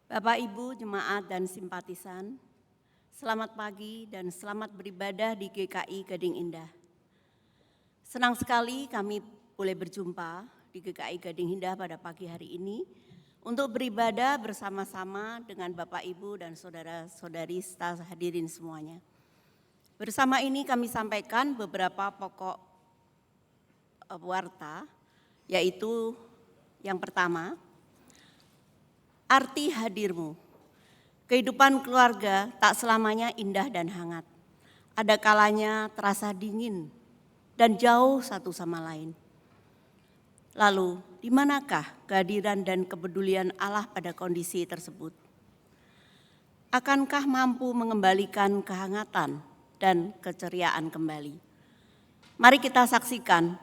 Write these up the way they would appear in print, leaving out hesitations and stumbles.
Bapak, Ibu, jemaat dan simpatisan, selamat pagi dan selamat beribadah di GKI Gading Indah. Senang sekali kami boleh berjumpa di GKI Gading Indah pada pagi hari ini untuk beribadah bersama-sama dengan Bapak, Ibu, dan saudara-saudari serta hadirin semuanya. Bersama ini kami sampaikan beberapa pokok warta, yaitu yang pertama, arti hadirmu. Kehidupan keluarga tak selamanya indah dan hangat. Ada kalanya terasa dingin dan jauh satu sama lain. Lalu, di manakah kehadiran dan kepedulian Allah pada kondisi tersebut? Akankah mampu mengembalikan kehangatan dan keceriaan kembali? Mari kita saksikan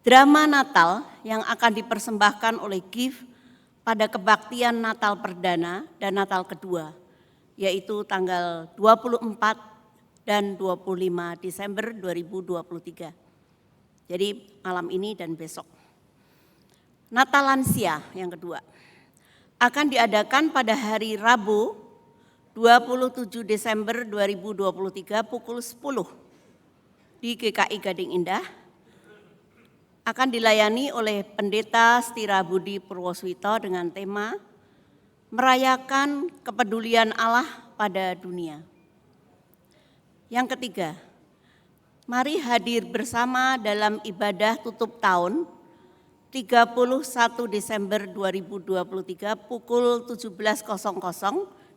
drama Natal yang akan dipersembahkan oleh GIF pada kebaktian Natal perdana dan Natal kedua, yaitu tanggal 24 dan 25 Desember 2023. Jadi malam ini dan besok. Natal lansia yang kedua akan diadakan pada hari Rabu 27 Desember 2023 pukul 10 di GKI Gading Indah, akan dilayani oleh Pendeta Setira Budi Purwoswito dengan tema Merayakan Kepedulian Allah pada Dunia. Yang ketiga, mari hadir bersama dalam ibadah tutup tahun 31 Desember 2023 pukul 17.00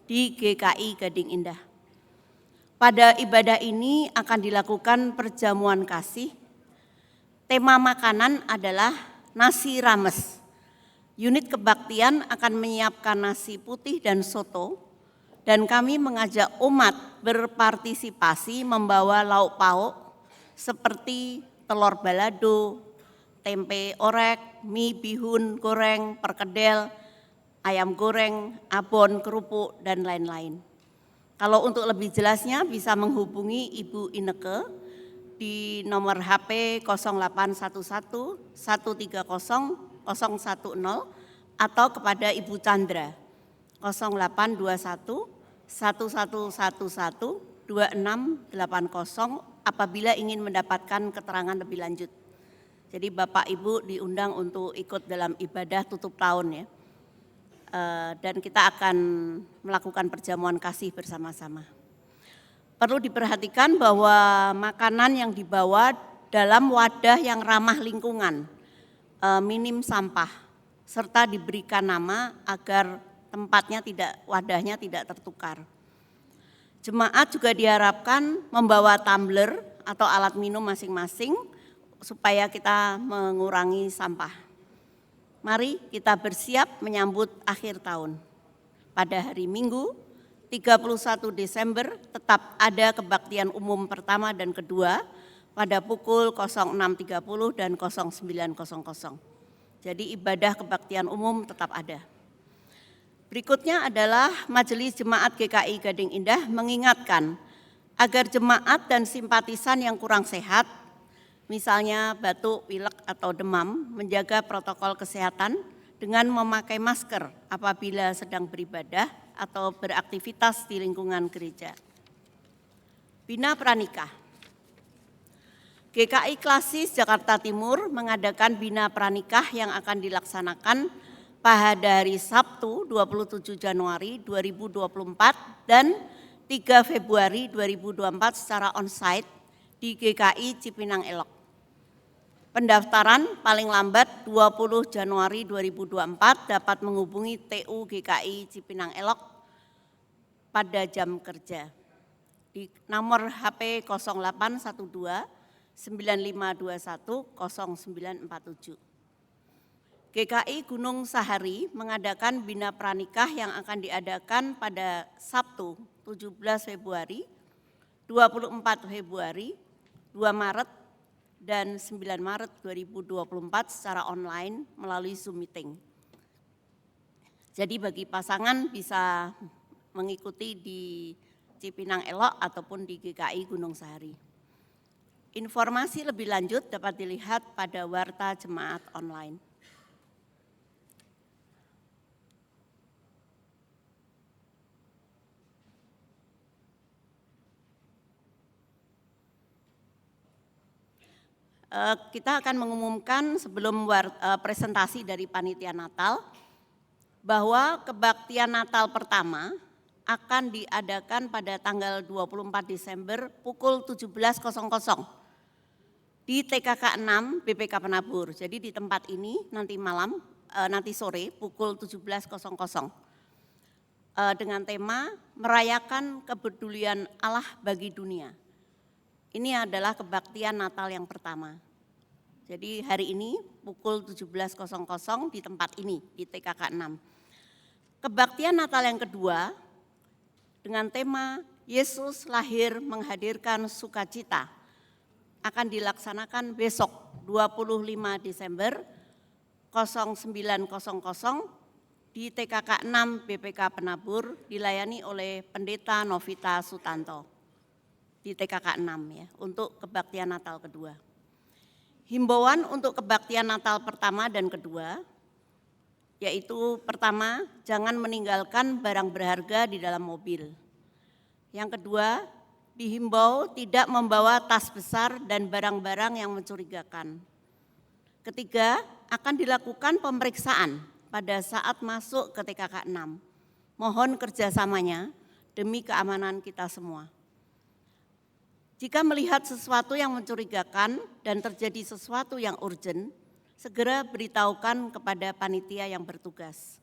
di GKI Gading Indah. Pada ibadah ini akan dilakukan perjamuan kasih. Tema makanan adalah nasi rames. Unit kebaktian akan menyiapkan nasi putih dan soto, dan kami mengajak umat berpartisipasi membawa lauk pauk seperti telur balado, tempe orek, mie bihun goreng, perkedel, ayam goreng, abon, kerupuk, dan lain-lain. Kalau untuk lebih jelasnya bisa menghubungi Ibu Ineke di nomor HP 0811 130 010 atau kepada Ibu Chandra 0821 1111 2680 apabila ingin mendapatkan keterangan lebih lanjut. Jadi Bapak Ibu diundang untuk ikut dalam ibadah tutup tahun ya. Dan kita akan melakukan perjamuan kasih bersama-sama. Perlu diperhatikan bahwa makanan yang dibawa dalam wadah yang ramah lingkungan, minim sampah, serta diberikan nama agar wadahnya tidak tertukar. Jemaat juga diharapkan membawa tumbler atau alat minum masing-masing supaya kita mengurangi sampah. Mari kita bersiap menyambut akhir tahun. Pada hari Minggu 31 Desember tetap ada kebaktian umum pertama dan kedua pada pukul 06.30 dan 09.00. Jadi ibadah kebaktian umum tetap ada. Berikutnya adalah Majelis Jemaat GKI Gading Indah mengingatkan agar jemaat dan simpatisan yang kurang sehat, misalnya batuk, pilek, atau demam, menjaga protokol kesehatan dengan memakai masker apabila sedang beribadah atau beraktivitas di lingkungan gereja. Bina Pranikah. GKI Klasis Jakarta Timur mengadakan Bina Pranikah yang akan dilaksanakan pada hari Sabtu 27 Januari 2024 dan 3 Februari 2024 secara onsite di GKI Cipinang Elok. Pendaftaran paling lambat 20 Januari 2024 dapat menghubungi TU GKI Cipinang Elok pada jam kerja di nomor HP 0812 9521 0947. GKI Gunung Sahari mengadakan Bina Pranikah yang akan diadakan pada Sabtu 17 Februari, 24 Februari, 2 Maret, dan 9 Maret 2024 secara online melalui Zoom meeting. Jadi bagi pasangan bisa mengikuti di Cipinang Elok ataupun di GKI Gunung Sahari. Informasi lebih lanjut dapat dilihat pada Warta Jemaat Online. Kita akan mengumumkan sebelum presentasi dari Panitia Natal bahwa kebaktian Natal pertama akan diadakan pada tanggal 24 Desember pukul 17.00 di TKK 6 BPK Penabur. Jadi di tempat ini nanti malam, nanti sore pukul 17.00 dengan tema merayakan kepedulian Allah bagi dunia. Ini adalah kebaktian Natal yang pertama. Jadi hari ini pukul 17.00 di tempat ini, di TKK 6. Kebaktian Natal yang kedua dengan tema Yesus lahir menghadirkan sukacita akan dilaksanakan besok 25 Desember 09.00 di TKK 6 BPK Penabur dilayani oleh Pendeta Novita Sutanto. Di TKK 6 ya, untuk kebaktian Natal kedua. Himbauan untuk kebaktian Natal pertama dan kedua, yaitu pertama, jangan meninggalkan barang berharga di dalam mobil. Yang kedua, dihimbau tidak membawa tas besar dan barang-barang yang mencurigakan. Ketiga, akan dilakukan pemeriksaan pada saat masuk ke TKK 6. Mohon kerjasamanya demi keamanan kita semua. Jika melihat sesuatu yang mencurigakan dan terjadi sesuatu yang urgent, segera beritahukan kepada panitia yang bertugas.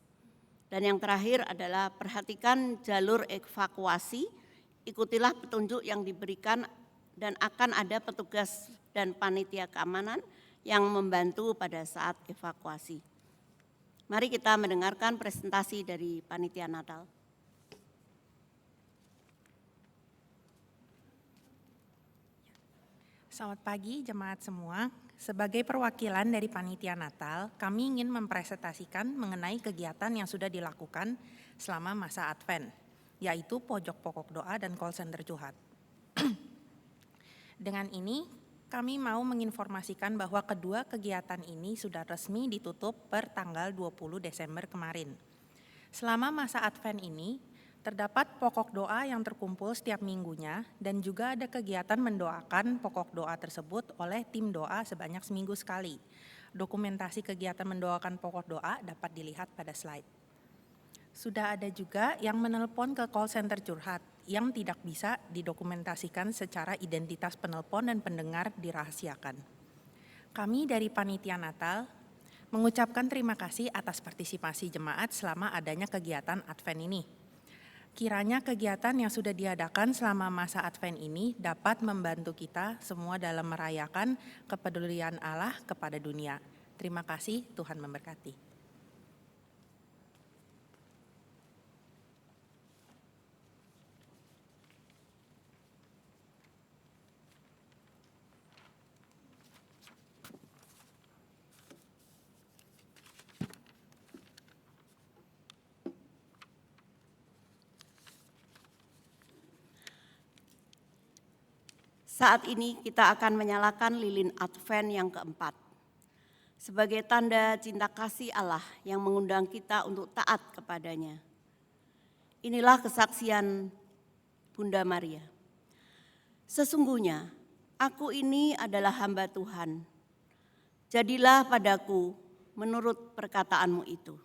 Dan yang terakhir adalah perhatikan jalur evakuasi, ikutilah petunjuk yang diberikan dan akan ada petugas dan panitia keamanan yang membantu pada saat evakuasi. Mari kita mendengarkan presentasi dari Panitia Natal. Selamat pagi jemaat semua. Sebagai perwakilan dari Panitia Natal, kami ingin mempresentasikan mengenai kegiatan yang sudah dilakukan selama masa Advent, yaitu pojok pokok doa dan call center curhat. Dengan ini, kami mau menginformasikan bahwa kedua kegiatan ini sudah resmi ditutup per tanggal 20 Desember kemarin. Selama masa Advent ini, terdapat pokok doa yang terkumpul setiap minggunya dan juga ada kegiatan mendoakan pokok doa tersebut oleh tim doa sebanyak seminggu sekali. Dokumentasi kegiatan mendoakan pokok doa dapat dilihat pada slide. Sudah ada juga yang menelpon ke call center curhat yang tidak bisa didokumentasikan secara identitas penelpon dan pendengar dirahasiakan. Kami dari Panitia Natal mengucapkan terima kasih atas partisipasi jemaat selama adanya kegiatan Advent ini. Kiranya kegiatan yang sudah diadakan selama masa Advent ini dapat membantu kita semua dalam merayakan kepedulian Allah kepada dunia. Terima kasih, Tuhan memberkati. Saat ini kita akan menyalakan lilin Advent yang keempat. Sebagai tanda cinta kasih Allah yang mengundang kita untuk taat kepadanya. Inilah kesaksian Bunda Maria. Sesungguhnya aku ini adalah hamba Tuhan. Jadilah padaku menurut perkataanmu itu.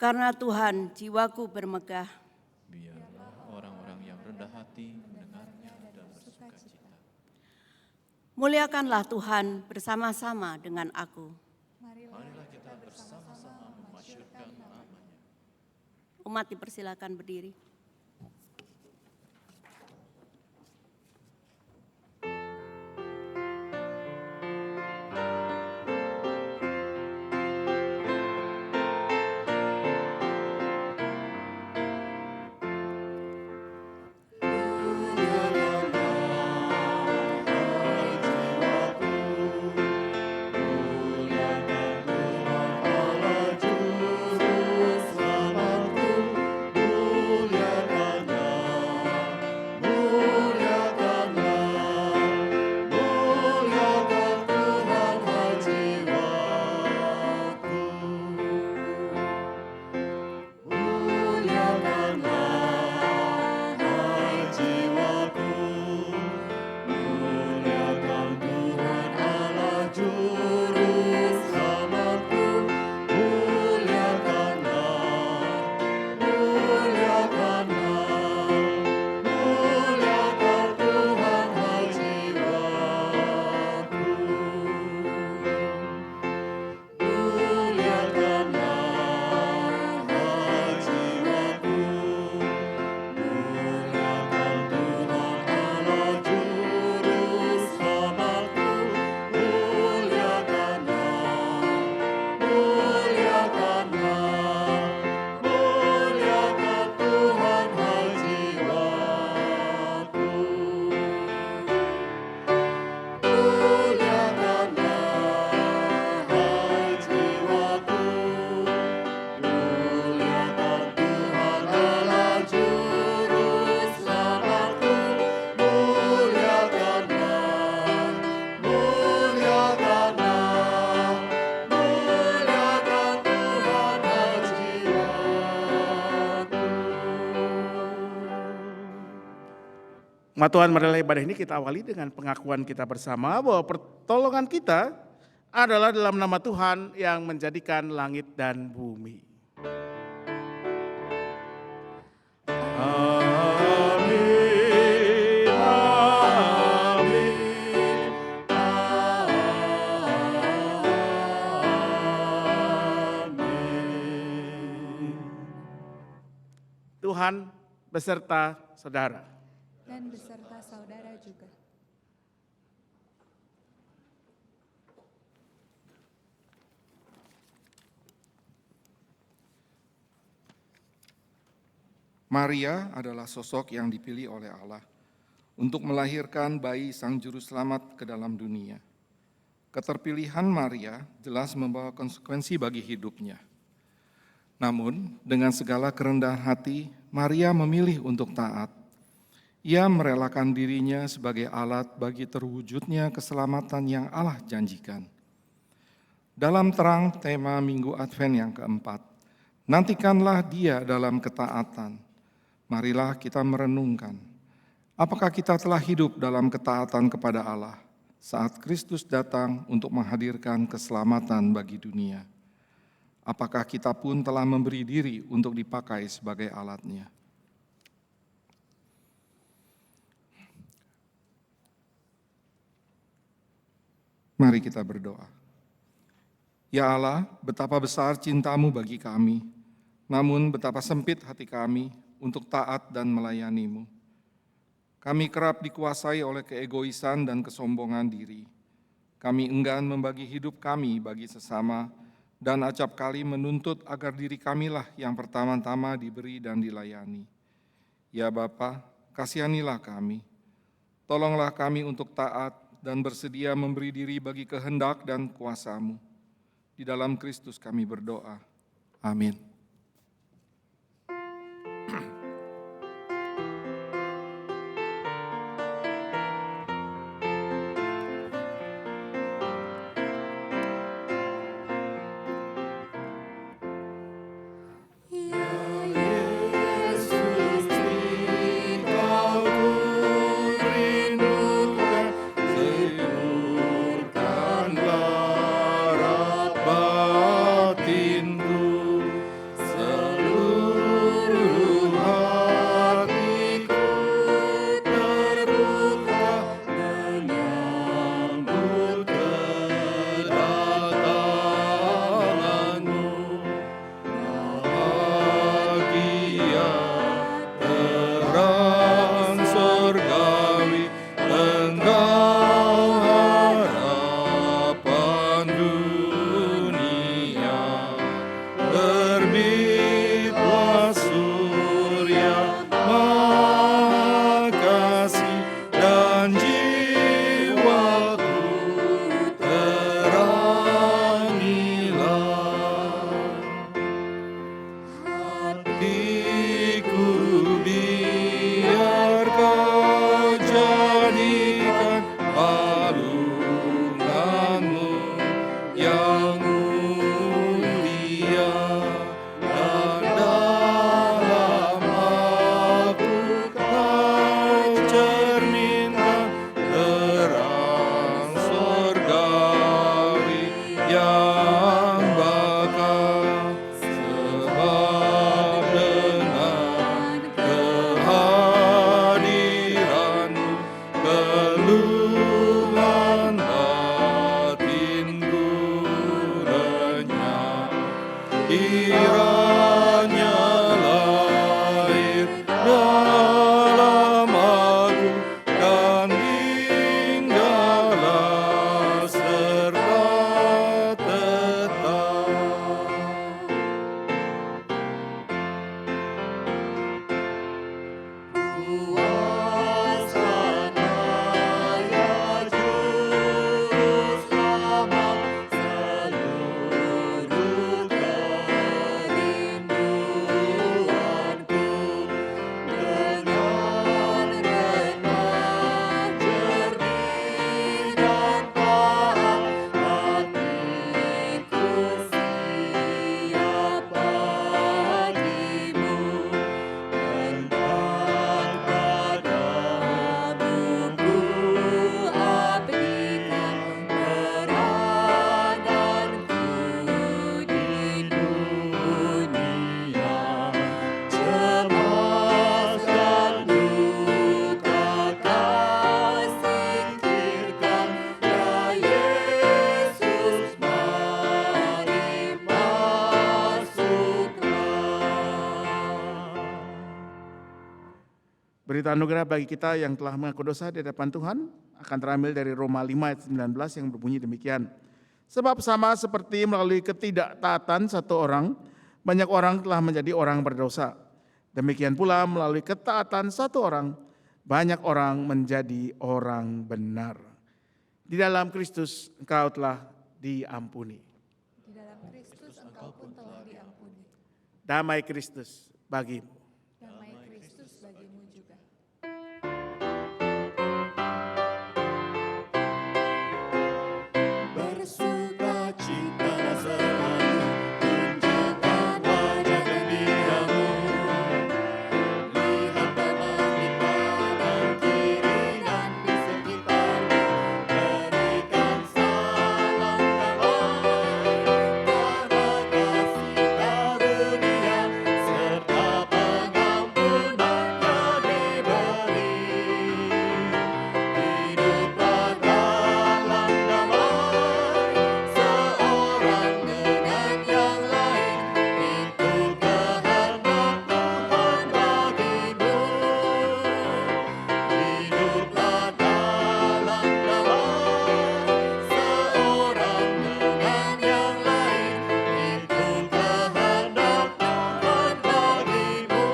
Karena Tuhan jiwaku bermegah. Biarlah orang-orang yang rendah hati mendengarnya dan bersukacita. Muliakanlah Tuhan bersama-sama dengan aku. Marilah kita bersama-sama memasyurkan namanya. Umat dipersilakan berdiri. Umat Tuhan, marilah ibadah ini kita awali dengan pengakuan kita bersama bahwa pertolongan kita adalah dalam nama Tuhan yang menjadikan langit dan bumi. Amin, amin, amin. Tuhan beserta saudara. Dan beserta saudara juga. Maria adalah sosok yang dipilih oleh Allah untuk melahirkan bayi Sang Juru Selamat ke dalam dunia. Keterpilihan Maria jelas membawa konsekuensi bagi hidupnya. Namun, dengan segala kerendahan hati, Maria memilih untuk taat. Ia merelakan dirinya sebagai alat bagi terwujudnya keselamatan yang Allah janjikan. Dalam terang tema Minggu Advent yang keempat, nantikanlah Dia dalam ketaatan. Marilah kita merenungkan, apakah kita telah hidup dalam ketaatan kepada Allah saat Kristus datang untuk menghadirkan keselamatan bagi dunia? Apakah kita pun telah memberi diri untuk dipakai sebagai alatnya? Mari kita berdoa. Ya Allah, betapa besar cinta-Mu bagi kami, namun betapa sempit hati kami untuk taat dan melayani-Mu. Kami kerap dikuasai oleh keegoisan dan kesombongan diri. Kami enggan membagi hidup kami bagi sesama, dan acap kali menuntut agar diri kamilah yang pertama-tama diberi dan dilayani. Ya Bapa, kasihanilah kami. Tolonglah kami untuk taat dan bersedia memberi diri bagi kehendak dan kuasa-Mu. Di dalam Kristus kami berdoa. Amin. berita anugerah bagi kita yang telah mengaku dosa di hadapan Tuhan akan terambil dari Roma 5 ayat 19 yang berbunyi demikian. Sebab sama seperti melalui ketidaktaatan satu orang, banyak orang telah menjadi orang berdosa. Demikian pula melalui ketaatan satu orang, banyak orang menjadi orang benar. Di dalam Kristus engkau telah diampuni. Di dalam Kristus engkau pun telah diampuni. Damai Kristus bagimu. Damai Kristus bagimu juga. Bersukacitalah selalu, tunjukkan wajah gembiramu. Lihat teman di kanan kiri dan di sekitarmu, berikan salam damai, karena kasih karunia serta pengampunannya diberi. Hiduplah dalam damai, seorang dengan yang lain, itu kehendak Tuhan bagimu. Hiduplah dalam damai, seorang dengan yang lain, itu kehendak Tuhan bagimu.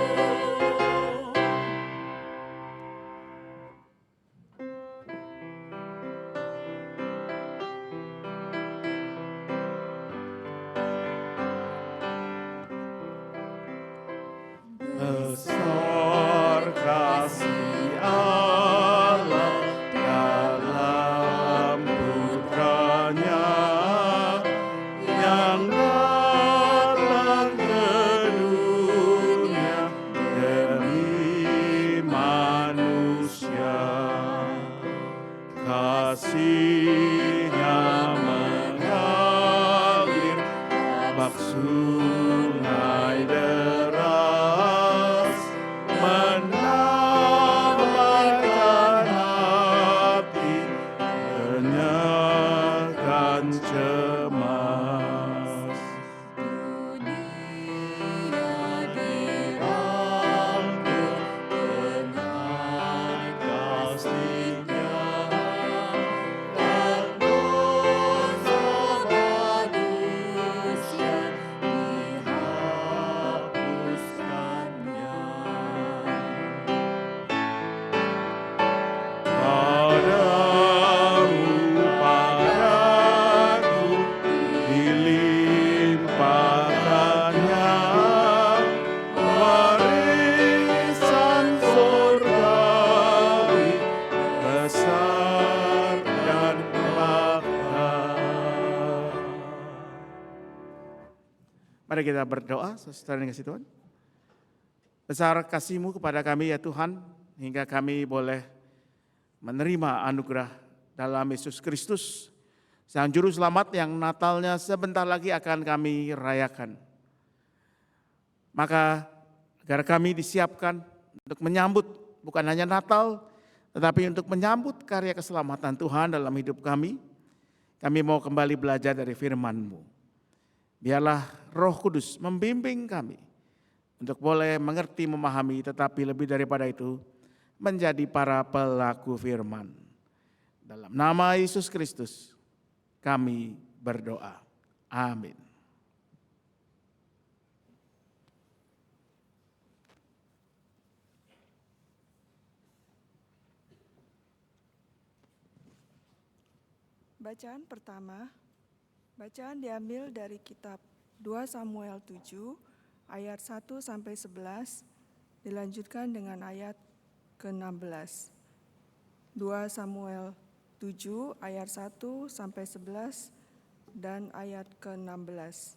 Besar kasih Allah dalam putranya yang datang ke dunia demi manusia. Kasih-Nya mengalir bak sungai deras, mendamaikan hati, menyerahkan cemas. Dunia Dirangkul dengan kasih-Nya, dan dosa manusia dihapuskannya. Padaku dilimpahkannya warisan surgawi besar dan mahal. Mari kita berdoa, saudara yang kasih Tuhan. Besar kasih-Mu kepada kami ya Tuhan, hingga kami boleh menerima anugerah dalam Yesus Kristus, Sang Juru Selamat yang Natalnya sebentar lagi akan kami rayakan. Maka agar kami disiapkan untuk menyambut bukan hanya Natal, tetapi untuk menyambut karya keselamatan Tuhan dalam hidup kami mau kembali belajar dari firman-Mu. Biarlah Roh Kudus membimbing kami untuk boleh mengerti, memahami, tetapi lebih daripada itu menjadi para pelaku firman. Dalam nama Yesus Kristus kami berdoa. Amin. Bacaan pertama, bacaan diambil dari kitab 2 Samuel 7 ayat 1 sampai 11, dilanjutkan dengan ayat ke-16. 2 Samuel 7 ayat 1 sampai 11 dan ayat ke-16.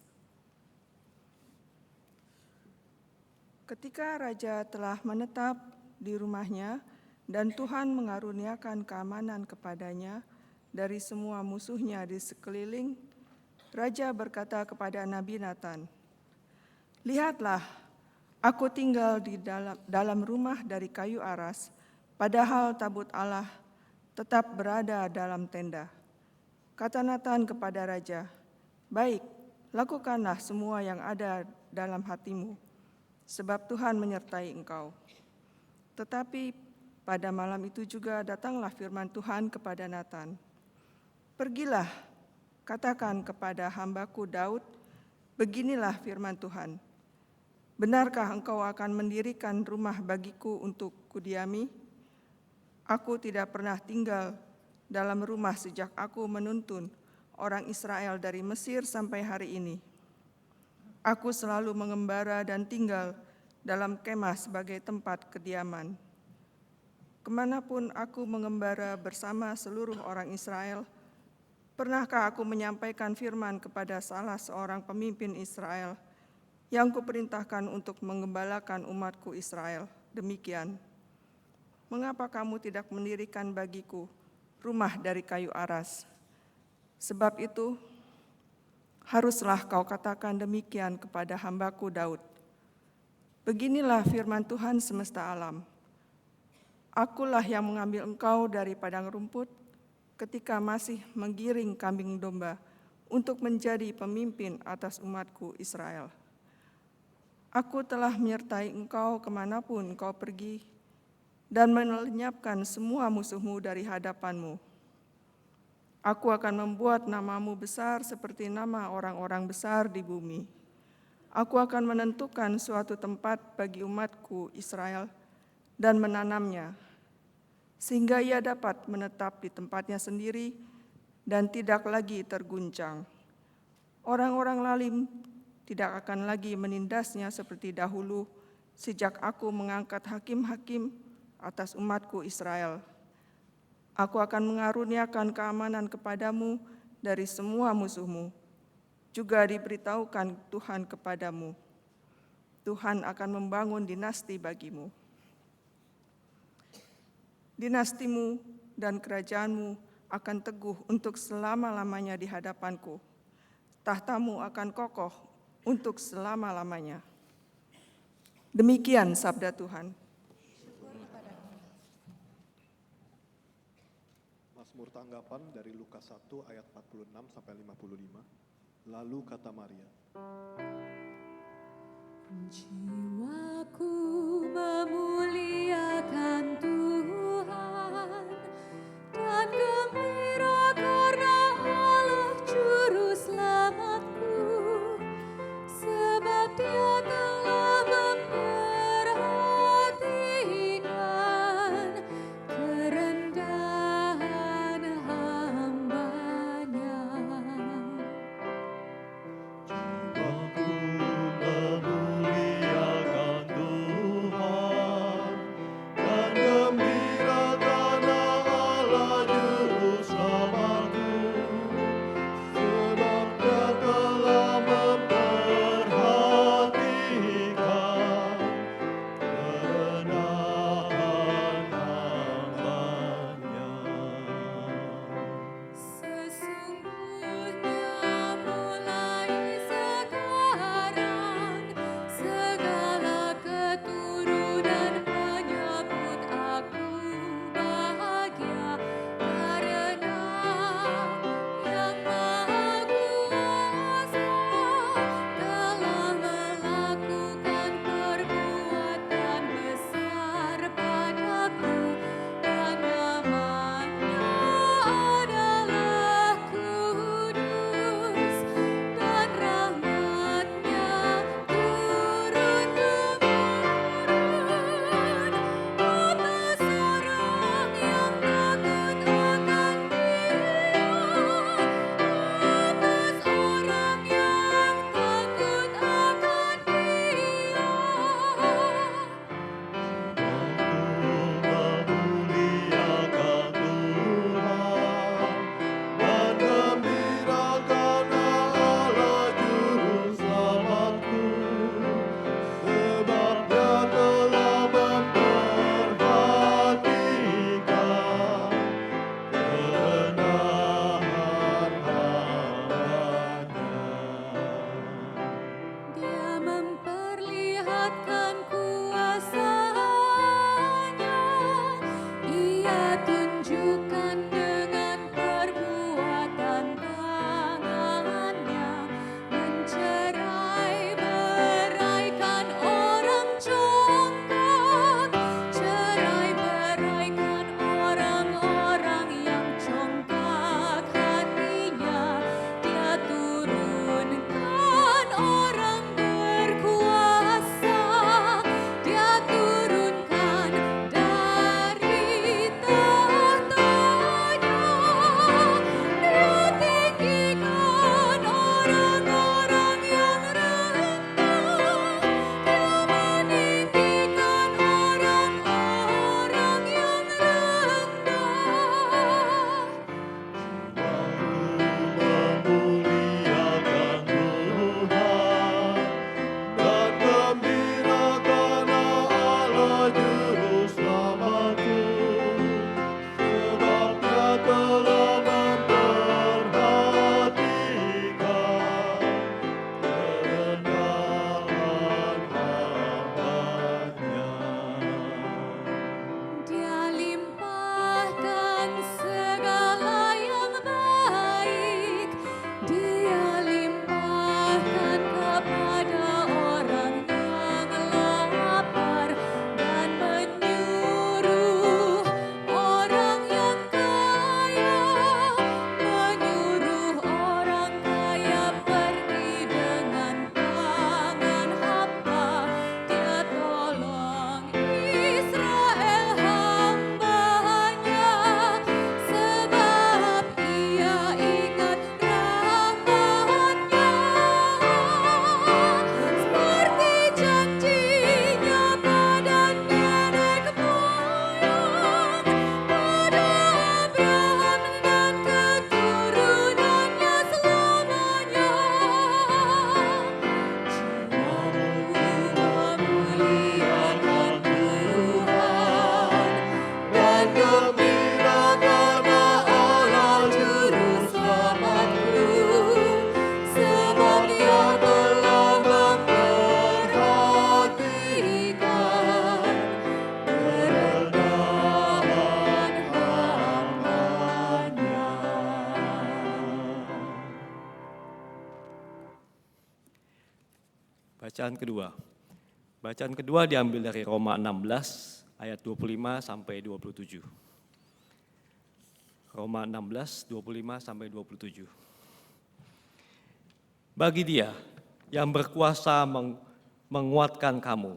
Ketika raja telah menetap di rumahnya dan Tuhan mengaruniakan keamanan kepadanya dari semua musuhnya di sekeliling, raja berkata kepada Nabi Natan, "Lihatlah, aku tinggal di dalam rumah dari kayu aras, padahal tabut Allah tetap berada dalam tenda." Kata Natan kepada raja, "Baik, lakukanlah semua yang ada dalam hatimu, sebab Tuhan menyertai engkau." Tetapi pada malam itu juga datanglah firman Tuhan kepada Natan. Pergilah, katakan kepada hambaku Daud, beginilah firman Tuhan. Benarkah engkau akan mendirikan rumah bagiku untuk kudiami? Aku tidak pernah tinggal dalam rumah sejak aku menuntun orang Israel dari Mesir sampai hari ini. Aku selalu mengembara dan tinggal dalam kemah sebagai tempat kediaman. Kemanapun aku mengembara bersama seluruh orang Israel, pernahkah aku menyampaikan firman kepada salah seorang pemimpin Israel yang kuperintahkan untuk menggembalakan umatku Israel? Demikian, mengapa kamu tidak mendirikan bagiku rumah dari kayu aras? Sebab itu, haruslah kau katakan demikian kepada hambaku Daud. Beginilah firman Tuhan semesta alam. Akulah yang mengambil engkau dari padang rumput ketika masih menggiring kambing domba untuk menjadi pemimpin atas umatku Israel. Aku telah menyertai engkau kemanapun engkau pergi dan melenyapkan semua musuhmu dari hadapanmu. Aku akan membuat namamu besar seperti nama orang-orang besar di bumi. Aku akan menentukan suatu tempat bagi umatku Israel dan menanamnya, sehingga ia dapat menetap di tempatnya sendiri dan tidak lagi terguncang. Orang-orang lalim tidak akan lagi menindasnya seperti dahulu, sejak aku mengangkat hakim-hakim atas umatku Israel. Aku akan mengaruniakan keamanan kepadamu dari semua musuhmu. Juga diberitahukan Tuhan kepadamu, Tuhan akan membangun dinasti bagimu. Dinastimu dan kerajaanmu akan teguh untuk selama-lamanya di hadapanku. Tahtamu akan kokoh untuk selama-lamanya. Demikian sabda Tuhan. Mazmur tanggapan dari Lukas 1 ayat 46 sampai 55. Lalu kata Maria, Jiwaku memuliakan Tuhan dan gembira karena Allah Juru Selamatku, sebab Dia telah memperhatikan kerendahan hamba-Nya. Jiwaku memuliakan Tuhan Bacaan kedua. Bacaan kedua diambil dari Roma 16 ayat 25 sampai 27. Roma 16, 25 sampai 27. Bagi Dia yang berkuasa menguatkan kamu,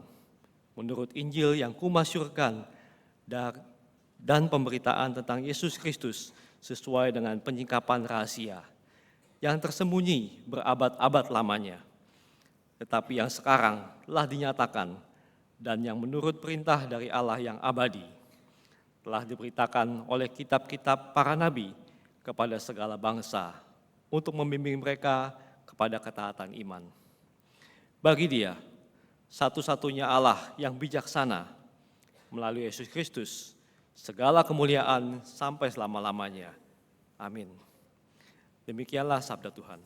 menurut Injil yang kumasyurkan dan pemberitaan tentang Yesus Kristus sesuai dengan penyingkapan rahasia yang tersembunyi berabad-abad lamanya, tetapi yang sekarang telah dinyatakan dan yang menurut perintah dari Allah yang abadi telah diberitakan oleh kitab-kitab para nabi kepada segala bangsa untuk membimbing mereka kepada ketaatan iman. Bagi Dia, satu-satunya Allah yang bijaksana, melalui Yesus Kristus, segala kemuliaan sampai selama-lamanya. Amin. Demikianlah sabda Tuhan.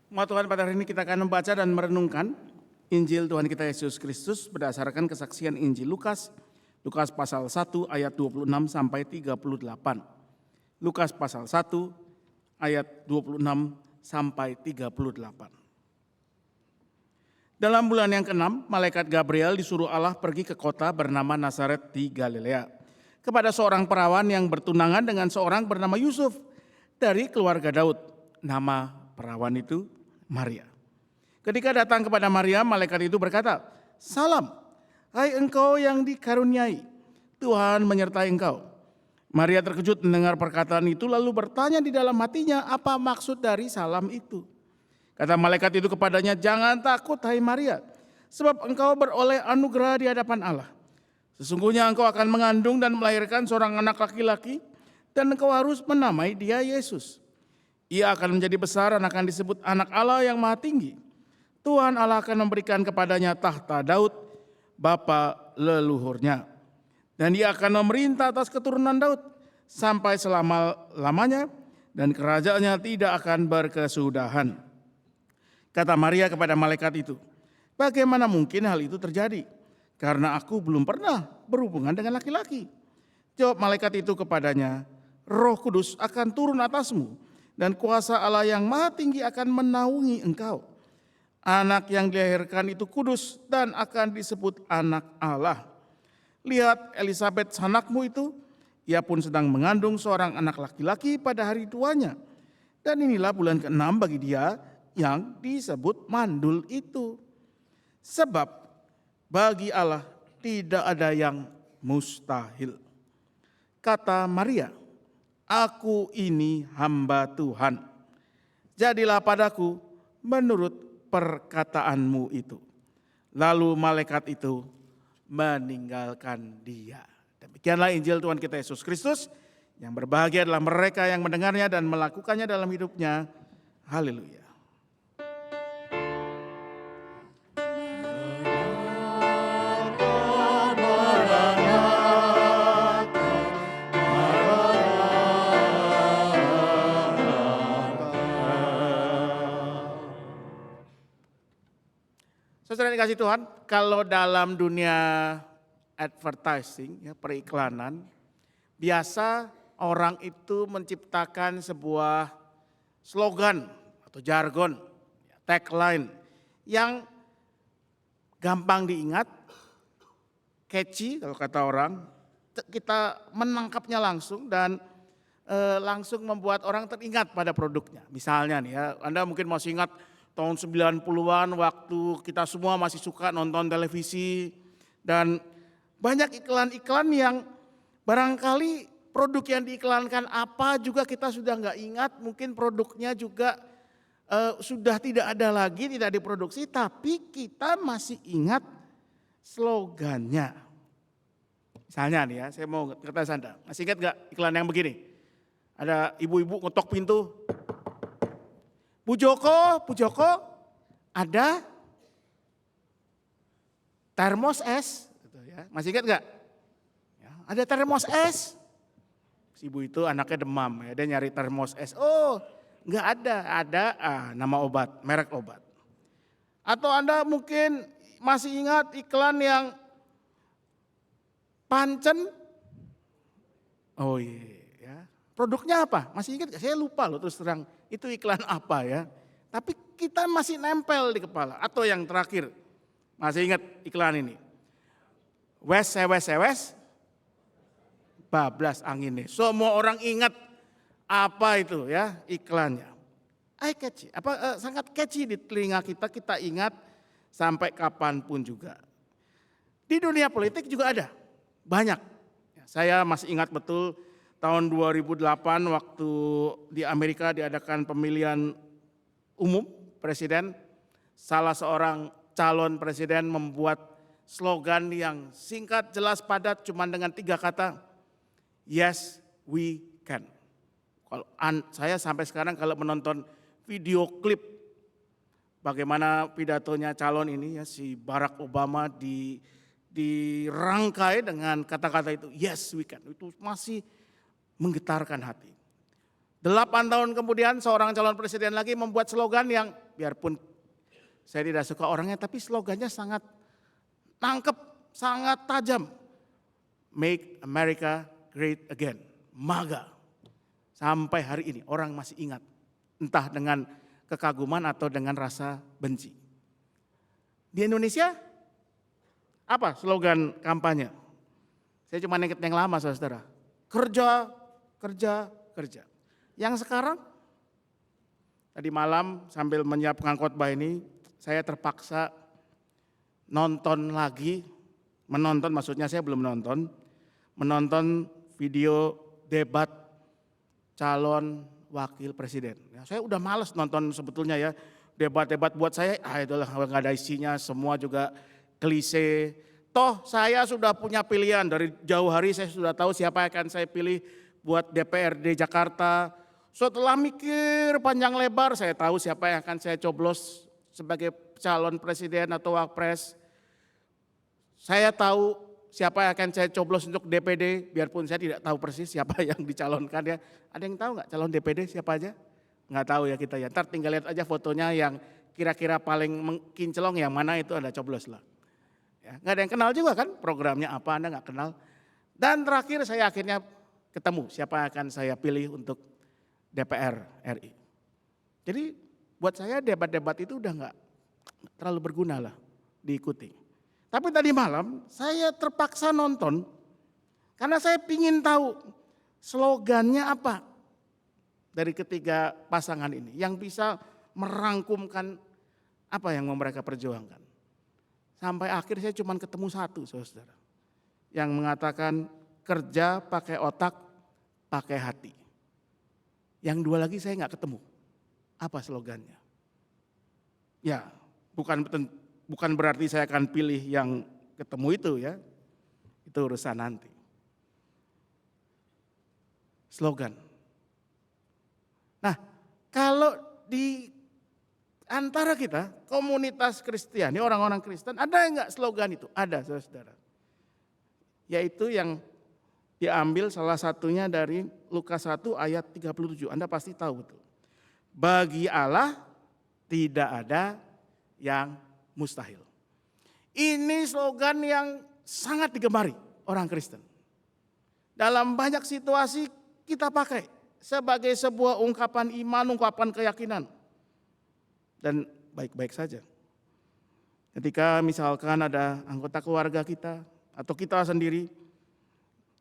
Umat Tuhan, pada hari ini kita akan membaca dan merenungkan Injil Tuhan kita Yesus Kristus berdasarkan kesaksian Injil Lukas, Lukas pasal 1 ayat 26 sampai 38. Lukas pasal 1 ayat 26 sampai 38. Dalam bulan yang ke-6, malaikat Gabriel disuruh Allah pergi ke kota bernama Nazaret di Galilea, kepada seorang perawan yang bertunangan dengan seorang bernama Yusuf dari keluarga Daud. Nama perawan itu Maria. Ketika datang kepada Maria, malaikat itu berkata, "Salam, hai engkau yang dikaruniai, Tuhan menyertai engkau." Maria terkejut mendengar perkataan itu, lalu bertanya di dalam hatinya, apa maksud dari salam itu. Kata malaikat itu kepadanya, "Jangan takut hai Maria, sebab engkau beroleh anugerah di hadapan Allah. Sesungguhnya engkau akan mengandung dan melahirkan seorang anak laki-laki, dan engkau harus menamai dia Yesus. Ia akan menjadi besar dan akan disebut anak Allah yang maha tinggi. Tuhan Allah akan memberikan kepadanya tahta Daud, bapa leluhurnya. Dan dia akan memerintah atas keturunan Daud sampai selama-lamanya, dan kerajaannya tidak akan berkesudahan." Kata Maria kepada malaikat itu, "Bagaimana mungkin hal itu terjadi? Karena aku belum pernah berhubungan dengan laki-laki." Jawab malaikat itu kepadanya, "Roh Kudus akan turun atasmu, dan kuasa Allah yang maha tinggi akan menaungi engkau. Anak yang dilahirkan itu kudus dan akan disebut anak Allah. Lihat, Elisabet sanakmu itu, ia pun sedang mengandung seorang anak laki-laki pada hari tuanya. Dan inilah bulan ke-6 bagi dia yang disebut mandul itu. Sebab bagi Allah tidak ada yang mustahil." Kata Maria, "Aku ini hamba Tuhan. Jadilah padaku menurut perkataanmu itu." Lalu malaikat itu meninggalkan dia. Demikianlah Injil Tuhan kita Yesus Kristus. Yang berbahagia adalah mereka yang mendengarnya dan melakukannya dalam hidupnya. Haleluya. Saudara dikasih Tuhan, kalau dalam dunia advertising, ya, periklanan, biasa orang itu menciptakan sebuah slogan atau jargon, tagline yang gampang diingat, catchy kalau kata orang, kita menangkapnya langsung dan langsung membuat orang teringat pada produknya. Misalnya nih ya, Anda mungkin masih ingat tahun 90-an waktu kita semua masih suka nonton televisi dan banyak iklan-iklan yang barangkali produk yang diiklankan apa juga kita sudah nggak ingat, mungkin produknya juga sudah tidak ada lagi, tidak diproduksi, tapi kita masih ingat slogannya. Misalnya nih ya, saya mau kata Anda, masih ingat nggak iklan yang begini? Ada ibu-ibu ngetok pintu, Bu Joko, ada termos es, gitu ya. Masih ingat nggak? Ya, ada termos es. Si ibu itu anaknya demam, ya, dia nyari termos es. Oh, nggak ada nama obat, merek obat. Atau Anda mungkin masih ingat iklan yang Pancen? Oh iya, ya. Produknya apa? Masih ingat nggak? Saya lupa loh terus terang. Itu iklan apa ya? Tapi kita masih nempel di kepala. Atau yang terakhir, masih ingat iklan ini. Wes sewes, bablas anginnya. Semua orang ingat apa itu ya iklannya. Catchy, sangat catchy di telinga kita, kita ingat sampai kapanpun juga. Di dunia politik juga ada, banyak. Saya masih ingat betul tahun 2008 waktu di Amerika diadakan pemilihan umum presiden, salah seorang calon presiden membuat slogan yang singkat, jelas, padat, cuma dengan 3 kata, yes we can. Kalau saya sampai sekarang kalau menonton video klip bagaimana pidatonya calon ini ya, si Barack Obama dirangkai dengan kata-kata itu, yes we can, itu masih menggetarkan hati. 8 tahun kemudian seorang calon presiden lagi membuat slogan yang biarpun saya tidak suka orangnya tapi slogannya sangat nangkep, sangat tajam. Make America Great Again, MAGA. Sampai hari ini orang masih ingat. Entah dengan kekaguman atau dengan rasa benci. Di Indonesia, apa slogan kampanye? Saya cuma ingat yang lama, saudara. Kerja, kerja, kerja. Yang sekarang, tadi malam sambil menyiapkan khotbah ini, saya terpaksa menonton maksudnya saya belum menonton video debat calon wakil presiden. Ya, saya udah males nonton sebetulnya ya, debat-debat buat saya, itulah nggak ada isinya, semua juga klise. Toh saya sudah punya pilihan, dari jauh hari saya sudah tahu siapa yang akan saya pilih buat DPRD Jakarta. Setelah mikir panjang lebar, saya tahu siapa yang akan saya coblos sebagai calon presiden atau wapres. Saya tahu siapa yang akan saya coblos untuk DPD, biarpun saya tidak tahu persis siapa yang dicalonkan ya. Ada yang tahu nggak calon DPD siapa aja? Nggak tahu ya kita ya. Ntar tinggal lihat aja fotonya yang kira-kira paling kinclong yang mana itu Anda coblos lah. Ya, nggak ada yang kenal juga kan programnya apa, Anda nggak kenal. Dan terakhir saya akhirnya ketemu siapa yang akan saya pilih untuk DPR RI. Jadi buat saya debat-debat itu udah nggak terlalu berguna lah diikuti. Tapi tadi malam saya terpaksa nonton karena saya ingin tahu slogannya apa dari ketiga pasangan ini yang bisa merangkumkan apa yang mau mereka perjuangkan. Sampai akhir saya cuma ketemu satu, saudara, yang mengatakan kerja pakai otak, pakai hati. Yang 2 lagi saya nggak ketemu. Apa slogannya? Ya, bukan berarti saya akan pilih yang ketemu itu ya. Itu urusan nanti. Slogan. Nah, kalau di antara kita, komunitas Kristiani, orang-orang Kristen, ada enggak slogan itu? Ada, saudara. Yaitu yang diambil salah satunya dari Lukas 1 ayat 37. Anda pasti tahu betul. Bagi Allah tidak ada yang mustahil. Ini slogan yang sangat digemari orang Kristen. Dalam banyak situasi kita pakai sebagai sebuah ungkapan iman, ungkapan keyakinan. Dan baik-baik saja. Ketika misalkan ada anggota keluarga kita atau kita sendiri,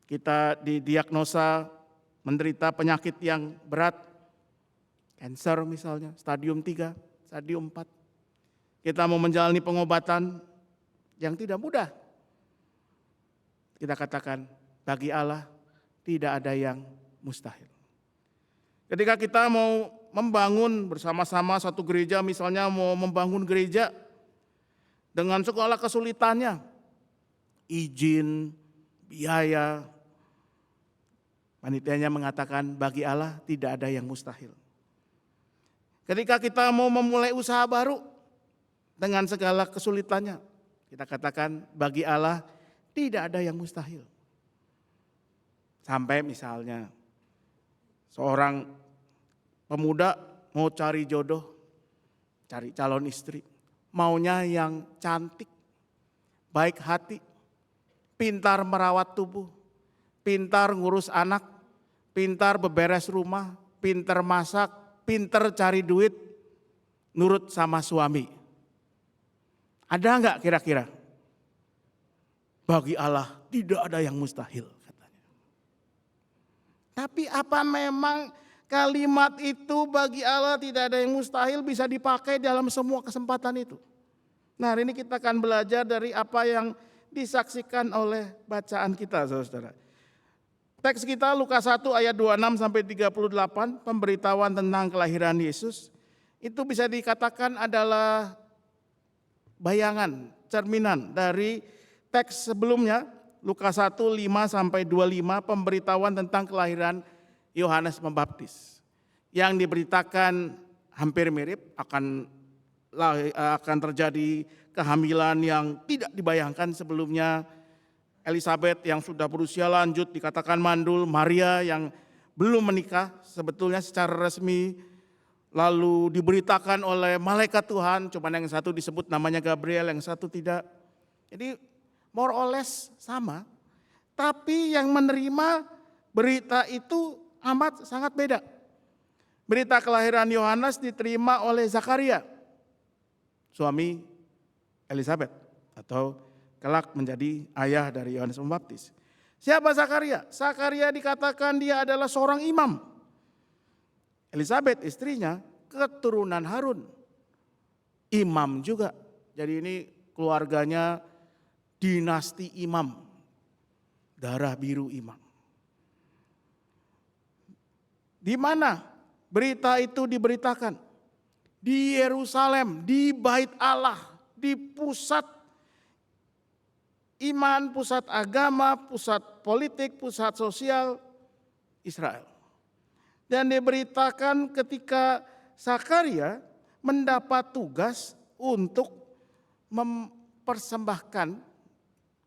kita didiagnosa menderita penyakit yang berat, kanker misalnya, stadium 3, stadium 4. Kita mau menjalani pengobatan yang tidak mudah. Kita katakan, bagi Allah tidak ada yang mustahil. Ketika kita mau membangun bersama-sama satu gereja, misalnya mau membangun gereja dengan segala kesulitannya, izin, biaya, panitianya mengatakan bagi Allah tidak ada yang mustahil. Ketika kita mau memulai usaha baru dengan segala kesulitannya, kita katakan bagi Allah tidak ada yang mustahil. Sampai misalnya seorang pemuda mau cari jodoh, cari calon istri, maunya yang cantik, baik hati, pintar merawat tubuh, pintar ngurus anak, pintar beberes rumah, pintar masak, pintar cari duit. nurut sama suami. Ada enggak kira-kira? Bagi Allah tidak ada yang mustahil katanya. Tapi apa memang kalimat itu bagi Allah tidak ada yang mustahil bisa dipakai dalam semua kesempatan itu? Nah, hari ini kita akan belajar dari apa yang disaksikan oleh bacaan kita, saudara. Teks kita Lukas 1 ayat 26 sampai 38, pemberitahuan tentang kelahiran Yesus. Itu bisa dikatakan adalah bayangan, cerminan dari teks sebelumnya, Lukas 1, 5 sampai 25, pemberitahuan tentang kelahiran Yohanes Pembaptis. Yang diberitakan hampir mirip, akan terjadi kehamilan yang tidak dibayangkan sebelumnya. Elizabeth yang sudah berusia lanjut dikatakan mandul, Maria yang belum menikah sebetulnya secara resmi, lalu diberitakan oleh malaikat Tuhan, cuma yang satu disebut namanya Gabriel, yang satu tidak. Jadi more or less sama, tapi yang menerima berita itu amat sangat beda. Berita kelahiran Yohanes diterima oleh Zakaria, suami Elizabeth, atau kelak menjadi ayah dari Yohanes Pembaptis. Siapa Zakaria? Zakaria dikatakan dia adalah seorang imam. Elizabeth istrinya keturunan Harun, imam juga. Jadi ini keluarganya dinasti imam, darah biru imam. Di mana berita itu diberitakan? Di Yerusalem, di Bait Allah, di pusat iman, pusat agama, pusat politik, pusat sosial Israel. Dan diberitakan ketika Zakaria mendapat tugas untuk mempersembahkan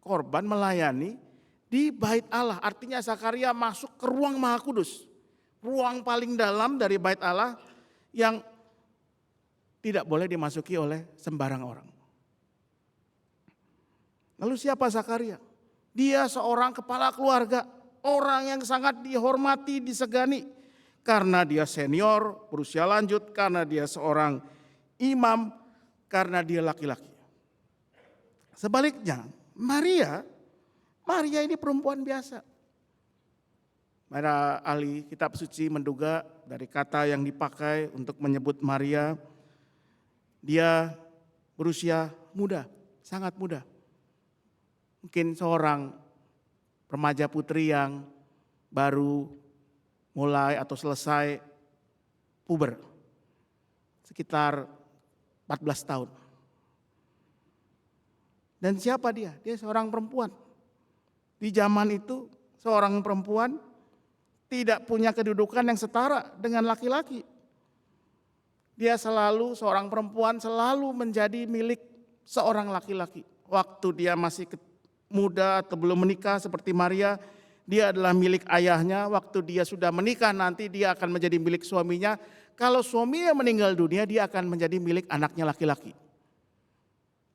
korban, melayani di Bait Allah. Artinya Zakaria masuk ke ruang Maha Kudus, ruang paling dalam dari Bait Allah yang tidak boleh dimasuki oleh sembarang orang. Lalu siapa Zakaria? Dia seorang kepala keluarga, orang yang sangat dihormati, disegani. Karena dia senior, berusia lanjut, karena dia seorang imam, karena dia laki-laki. Sebaliknya, Maria ini perempuan biasa. Para ahli kitab suci menduga dari kata yang dipakai untuk menyebut Maria, dia berusia muda, sangat muda. Mungkin seorang remaja putri yang baru mulai atau selesai puber, sekitar 14 tahun. Dan siapa dia? Dia seorang perempuan. Di zaman itu seorang perempuan tidak punya kedudukan yang setara dengan laki-laki. Dia seorang perempuan selalu menjadi milik seorang laki-laki. Waktu dia masih muda atau belum menikah seperti Maria, dia adalah milik ayahnya. Waktu dia sudah menikah nanti dia akan menjadi milik suaminya. Kalau suaminya meninggal dunia, dia akan menjadi milik anaknya laki-laki.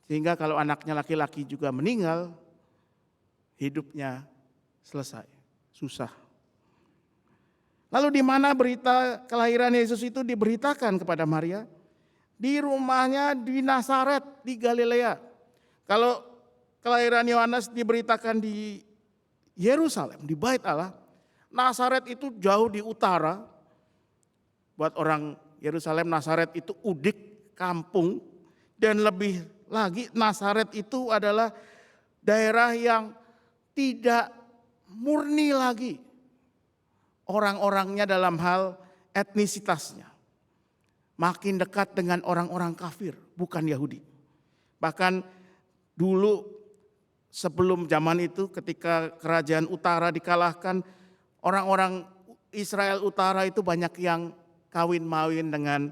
Sehingga kalau anaknya laki-laki juga meninggal, hidupnya selesai, susah. Lalu di mana berita kelahiran Yesus itu diberitakan kepada Maria? Di rumahnya di Nazaret, di Galilea. Kalau kelahiran Yohanes diberitakan di Yerusalem, di Bait Allah, Nazaret itu jauh di utara. Buat orang Yerusalem, Nazaret itu udik, kampung, dan lebih lagi Nazaret itu adalah daerah yang tidak murni lagi orang-orangnya dalam hal etnisitasnya. Makin dekat dengan orang-orang kafir, bukan Yahudi. Bahkan dulu sebelum zaman itu ketika kerajaan utara dikalahkan, orang-orang Israel utara itu banyak yang kawin-mawin dengan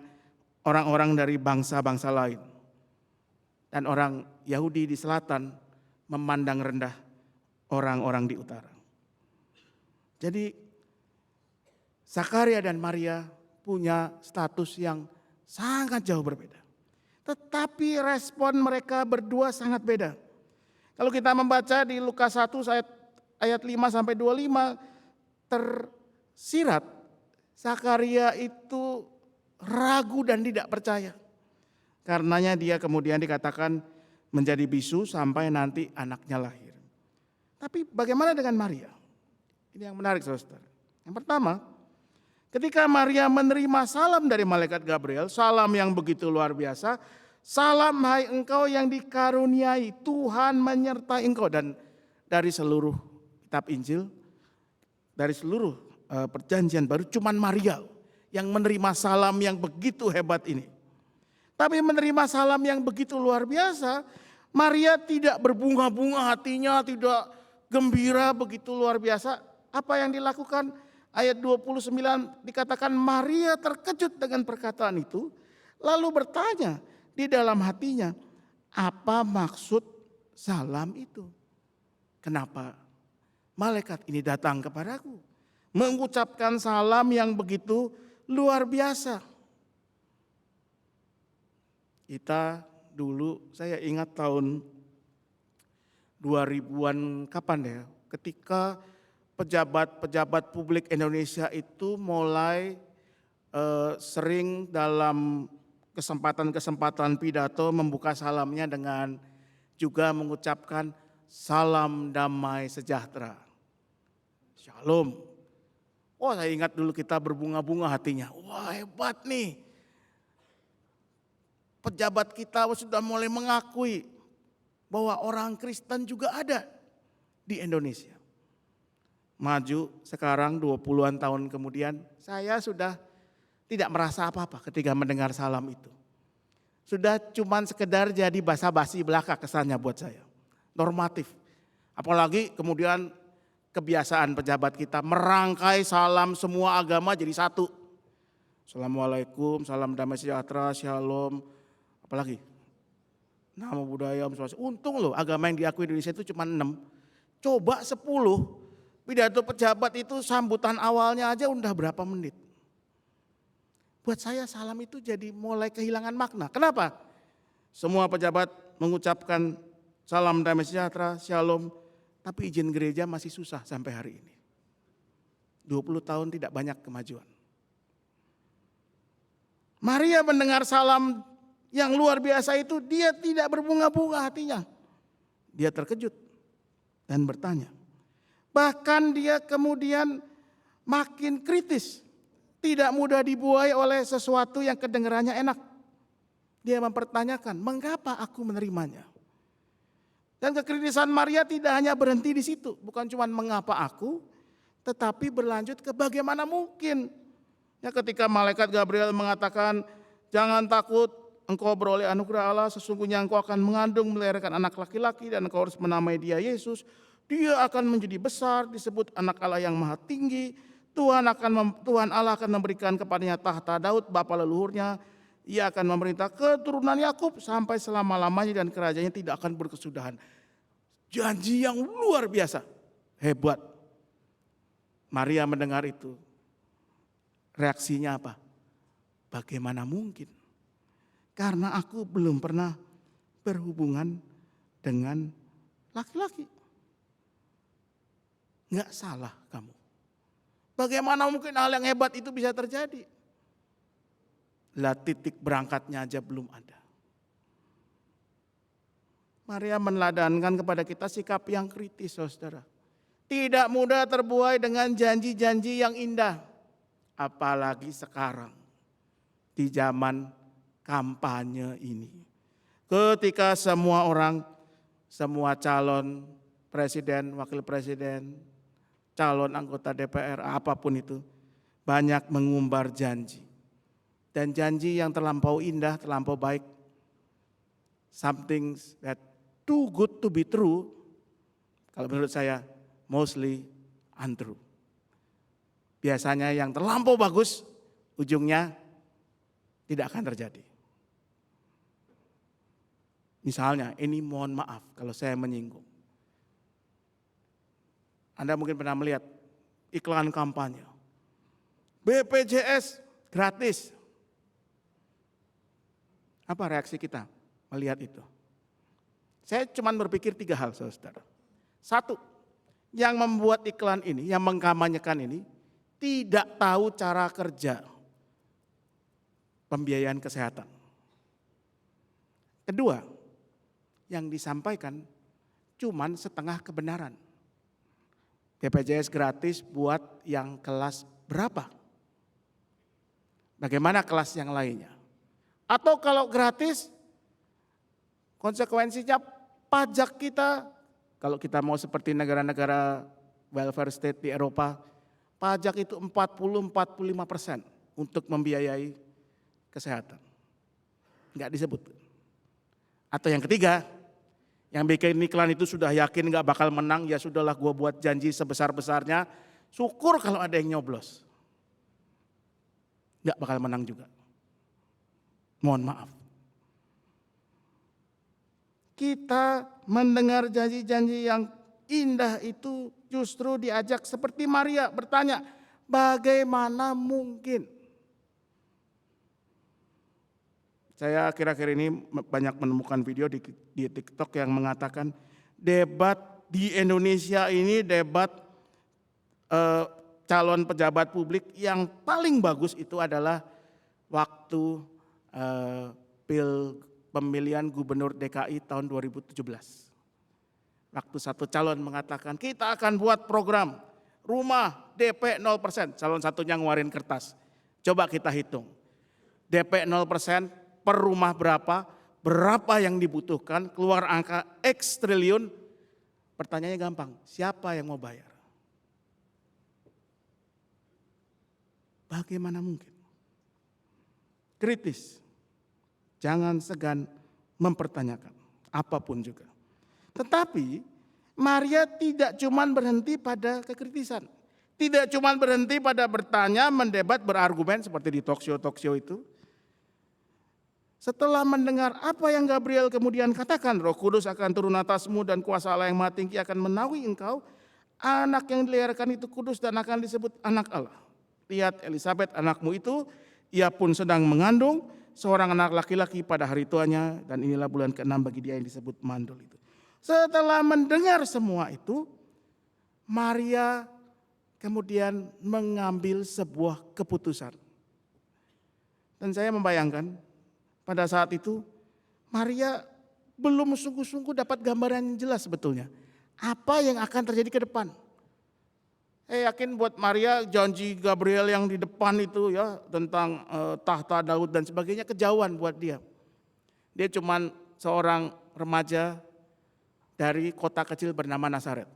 orang-orang dari bangsa-bangsa lain. Dan orang Yahudi di selatan memandang rendah orang-orang di utara. Jadi Zakaria dan Maria punya status yang sangat jauh berbeda. Tetapi respon mereka berdua sangat beda. Kalau kita membaca di Lukas 1 ayat 5 sampai 25 tersirat Zakaria itu ragu dan tidak percaya. Karenanya dia kemudian dikatakan menjadi bisu sampai nanti anaknya lahir. Tapi bagaimana dengan Maria? Ini yang menarik saudara. Yang pertama, ketika Maria menerima salam dari malaikat Gabriel, salam yang begitu luar biasa, salam hai engkau yang dikaruniai, Tuhan menyertai engkau. Dan dari seluruh kitab Injil, dari seluruh perjanjian baru, cuman Maria yang menerima salam yang begitu hebat ini. Tapi menerima salam yang begitu luar biasa, Maria tidak berbunga-bunga hatinya, tidak gembira begitu luar biasa. Apa yang dilakukan? Ayat 29 dikatakan Maria terkejut dengan perkataan itu, lalu bertanya di dalam hatinya, apa maksud salam itu? Kenapa malaikat ini datang kepadaku? Mengucapkan salam yang begitu luar biasa. Kita dulu, saya ingat tahun 2000-an kapan ya, ketika pejabat-pejabat publik Indonesia itu mulai sering dalam kesempatan-kesempatan pidato membuka salamnya dengan juga mengucapkan salam damai sejahtera. Shalom. Oh, saya ingat dulu kita berbunga-bunga hatinya. Wah, hebat nih. Pejabat kita sudah mulai mengakui bahwa orang Kristen juga ada di Indonesia. Maju sekarang 20-an tahun kemudian, saya sudah tidak merasa apa-apa ketika mendengar salam itu. Sudah cuman sekedar jadi basa-basi belaka kesannya buat saya. Normatif. Apalagi kemudian kebiasaan pejabat kita merangkai salam semua agama jadi satu. Assalamualaikum, salam damai sejahtera, shalom. Apalagi nama budaya, untung loh agama yang diakui di Indonesia itu cuma 6. Coba 10, pidato pejabat itu sambutan awalnya aja udah berapa menit. Buat saya salam itu jadi mulai kehilangan makna. Kenapa? Semua pejabat mengucapkan salam damai sejahtera, shalom, tapi izin gereja masih susah sampai hari ini. 20 tahun tidak banyak kemajuan. Maria mendengar salam yang luar biasa itu, dia tidak berbunga-bunga hatinya. Dia terkejut dan bertanya. Bahkan dia kemudian makin kritis. Tidak mudah dibuai oleh sesuatu yang kedengarannya enak. Dia mempertanyakan, mengapa aku menerimanya? Dan kekritisan Maria tidak hanya berhenti di situ. Bukan cuma mengapa aku, tetapi berlanjut ke bagaimana mungkin. Ya, ketika malaikat Gabriel mengatakan, jangan takut, engkau beroleh anugerah Allah, sesungguhnya engkau akan mengandung melahirkan anak laki-laki dan engkau harus menamai dia Yesus. Dia akan menjadi besar, disebut anak Allah yang maha tinggi. Tuhan Allah akan memberikan kepadanya tahta Daud, bapa leluhurnya. Ia akan memerintah keturunan Yakub sampai selama-lamanya dan kerajaannya tidak akan berkesudahan. Janji yang luar biasa, hebat. Maria mendengar itu. Reaksinya apa? Bagaimana mungkin? Karena aku belum pernah berhubungan dengan laki-laki. Enggak salah kamu. Bagaimana mungkin hal yang hebat itu bisa terjadi? Lah titik berangkatnya aja belum ada. Maria meneladangkan kepada kita sikap yang kritis, saudara. Tidak mudah terbuai dengan janji-janji yang indah. Apalagi sekarang di zaman kampanye ini. Ketika semua orang, semua calon presiden, wakil presiden, calon anggota DPR, apapun itu, banyak mengumbar janji. Dan janji yang terlampau indah, terlampau baik. Something that too good to be true, kalau menurut saya mostly untrue. Biasanya yang terlampau bagus, ujungnya tidak akan terjadi. Misalnya, ini mohon maaf kalau saya menyinggung. Anda mungkin pernah melihat iklan kampanye. BPJS gratis. Apa reaksi kita melihat itu? Saya cuma berpikir 3 hal, saudara. 1, yang membuat iklan ini, yang mengkampanyekan ini, tidak tahu cara kerja pembiayaan kesehatan. Kedua, yang disampaikan cuman setengah kebenaran. BPJS gratis buat yang kelas berapa? Bagaimana kelas yang lainnya? Atau kalau gratis, konsekuensinya pajak kita, kalau kita mau seperti negara-negara welfare state di Eropa, pajak itu 40-45% untuk membiayai kesehatan. Enggak disebut. Atau yang ketiga, yang bikin iklan itu sudah yakin nggak bakal menang, ya sudahlah gue buat janji sebesar-besarnya, syukur kalau ada yang nyoblos. Nggak bakal menang juga. Mohon maaf. Kita mendengar janji-janji yang indah itu justru diajak seperti Maria bertanya, bagaimana mungkin? Saya akhir-akhir ini banyak menemukan video di TikTok yang mengatakan debat di Indonesia ini debat calon pejabat publik yang paling bagus itu adalah waktu pemilihan gubernur DKI tahun 2017. Waktu satu calon mengatakan kita akan buat program rumah DP 0%, calon satunya ngeluarin kertas. Coba kita hitung. DP 0%, per rumah berapa yang dibutuhkan, keluar angka X triliun, pertanyaannya gampang, siapa yang mau bayar? Bagaimana mungkin? Kritis, jangan segan mempertanyakan, apapun juga. Tetapi Maria tidak cuma berhenti pada kekritisan, tidak cuma berhenti pada bertanya, mendebat, berargumen seperti di talk show itu. Setelah mendengar apa yang Gabriel kemudian katakan, Roh Kudus akan turun atasmu dan kuasa Allah yang Maha Tinggi akan menaungi engkau. Anak yang dilahirkan itu kudus dan akan disebut anak Allah. Lihat Elisabeth anakmu itu, ia pun sedang mengandung seorang anak laki-laki pada hari tuanya dan inilah bulan ke-6 bagi dia yang disebut mandul itu. Setelah mendengar semua itu, Maria kemudian mengambil sebuah keputusan. Dan saya membayangkan, pada saat itu Maria belum sungguh-sungguh dapat gambaran yang jelas sebetulnya. Apa yang akan terjadi ke depan. Saya yakin buat Maria janji Gabriel yang di depan itu ya tentang tahta Daud dan sebagainya kejauhan buat dia. Dia cuman seorang remaja dari kota kecil bernama Nazaret.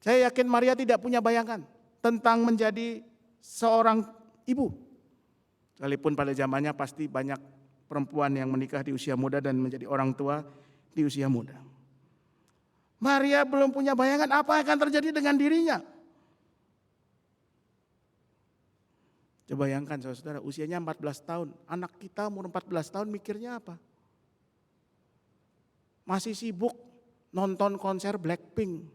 Saya yakin Maria tidak punya bayangan tentang menjadi seorang ibu. Sekalipun pada zamannya pasti banyak perempuan yang menikah di usia muda dan menjadi orang tua di usia muda. Maria belum punya bayangan apa yang akan terjadi dengan dirinya. Coba bayangkan saudara, usianya 14 tahun. Anak kita umur 14 tahun mikirnya apa? Masih sibuk nonton konser Blackpink.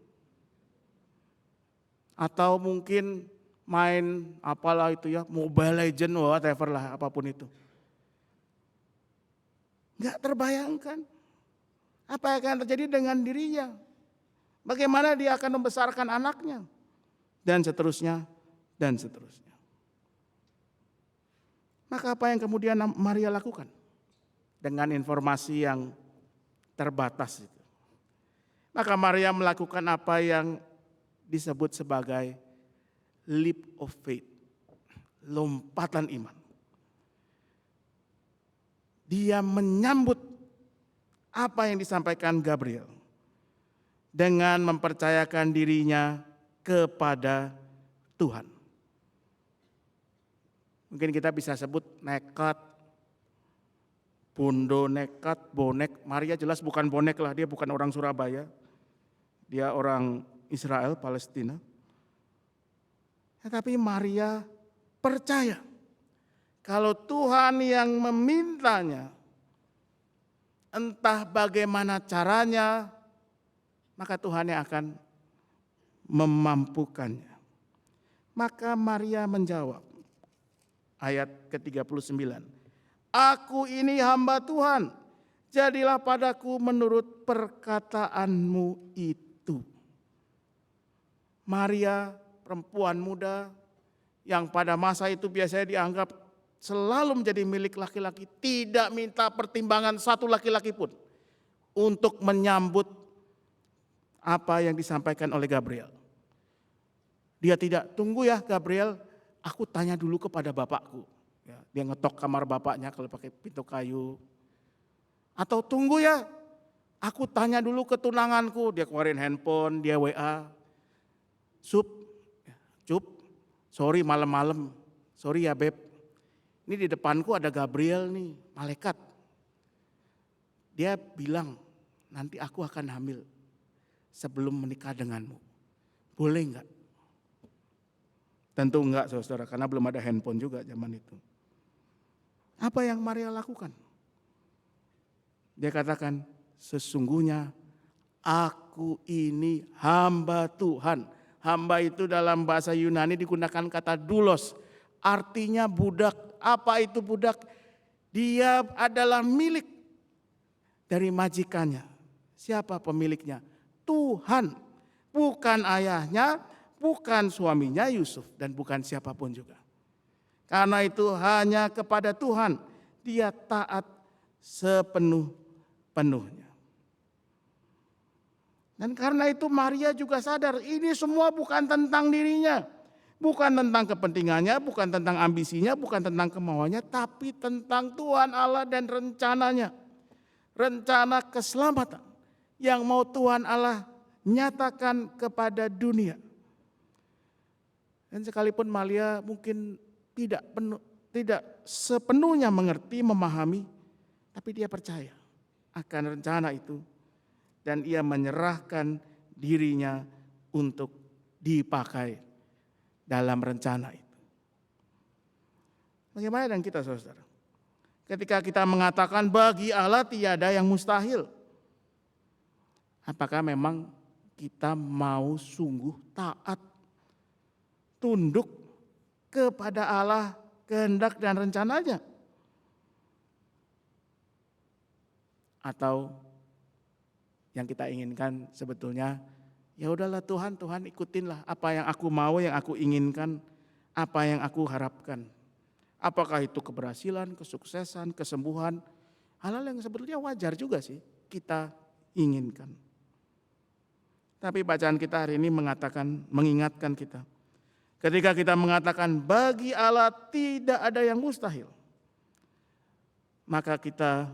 Atau mungkin main apalah itu ya, Mobile Legend, whatever lah, apapun itu. Enggak terbayangkan apa yang akan terjadi dengan dirinya. Bagaimana dia akan membesarkan anaknya. Dan seterusnya, dan seterusnya. Maka apa yang kemudian Maria lakukan? Dengan informasi yang terbatas itu. Maka Maria melakukan apa yang disebut sebagai leap of faith, lompatan iman. Dia menyambut apa yang disampaikan Gabriel dengan mempercayakan dirinya kepada Tuhan. Mungkin kita bisa sebut nekat, bondo nekat, bonek. Maria jelas bukan bonek lah, dia bukan orang Surabaya. Dia orang Israel, Palestina. Tetapi Maria percaya kalau Tuhan yang memintanya, entah bagaimana caranya, maka Tuhan yang akan memampukannya. Maka Maria menjawab, ayat ke-39, aku ini hamba Tuhan, jadilah padaku menurut perkataanmu itu. Maria, perempuan muda yang pada masa itu biasanya dianggap selalu menjadi milik laki-laki, tidak minta pertimbangan satu laki-laki pun untuk menyambut apa yang disampaikan oleh Gabriel. Dia tidak, tunggu ya Gabriel, aku tanya dulu kepada bapakku. Ya, dia ngetok kamar bapaknya kalau pakai pintu kayu. Atau tunggu ya, aku tanya dulu ke tunanganku, dia keluarin handphone, dia WA. Cup, sorry malam-malam, sorry ya beb. Ini di depanku ada Gabriel nih, malaikat. Dia bilang, nanti aku akan hamil sebelum menikah denganmu. Boleh enggak? Tentu enggak saudara, karena belum ada handphone juga zaman itu. Apa yang Maria lakukan? Dia katakan, sesungguhnya aku ini hamba Tuhan. Hamba itu dalam bahasa Yunani digunakan kata doulos, artinya budak. Apa itu budak? Dia adalah milik dari majikannya. Siapa pemiliknya? Tuhan. Bukan ayahnya, bukan suaminya Yusuf, dan bukan siapapun juga. Karena itu hanya kepada Tuhan dia taat sepenuh-penuhnya. Dan karena itu Maria juga sadar ini semua bukan tentang dirinya. Bukan tentang kepentingannya, bukan tentang ambisinya, bukan tentang kemauannya, tapi tentang Tuhan Allah dan rencananya. Rencana keselamatan yang mau Tuhan Allah nyatakan kepada dunia. Dan sekalipun Maria mungkin tidak sepenuhnya mengerti, memahami, tapi dia percaya akan rencana itu. Dan ia menyerahkan dirinya untuk dipakai dalam rencana itu. Bagaimana dengan kita saudara? Ketika kita mengatakan bagi Allah tiada yang mustahil. Apakah memang kita mau sungguh taat, tunduk kepada Allah, kehendak dan rencananya? Atau yang kita inginkan sebetulnya, ya udahlah Tuhan ikutinlah apa yang aku mau, yang aku inginkan, apa yang aku harapkan. Apakah itu keberhasilan, kesuksesan, kesembuhan, hal-hal yang sebetulnya wajar juga sih kita inginkan. Tapi bacaan kita hari ini mengingatkan kita. Ketika kita mengatakan bagi Allah tidak ada yang mustahil, maka kita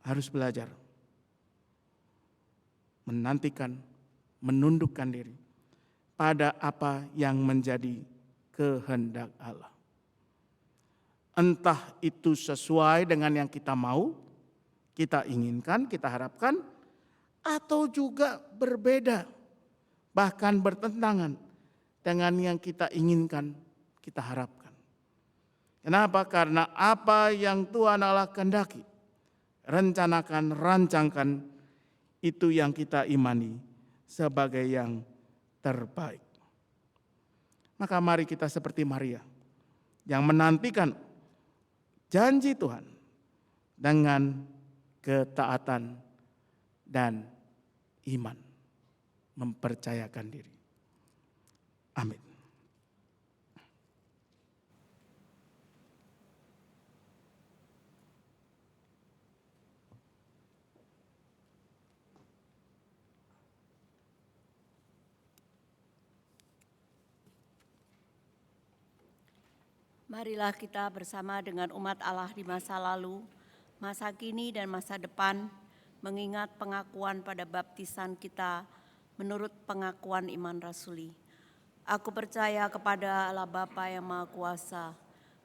harus belajar menantikan, menundukkan diri pada apa yang menjadi kehendak Allah. Entah itu sesuai dengan yang kita mau, kita inginkan, kita harapkan, atau juga berbeda, bahkan bertentangan dengan yang kita inginkan, kita harapkan. Kenapa? Karena apa yang Tuhan Allah kehendaki, rencanakan, rancangkan, itu yang kita imani sebagai yang terbaik. Maka mari kita seperti Maria yang menantikan janji Tuhan dengan ketaatan dan iman, mempercayakan diri. Amin. Marilah kita bersama dengan umat Allah di masa lalu, masa kini dan masa depan, mengingat pengakuan pada baptisan kita menurut pengakuan iman rasuli. Aku percaya kepada Allah Bapa yang Maha Kuasa,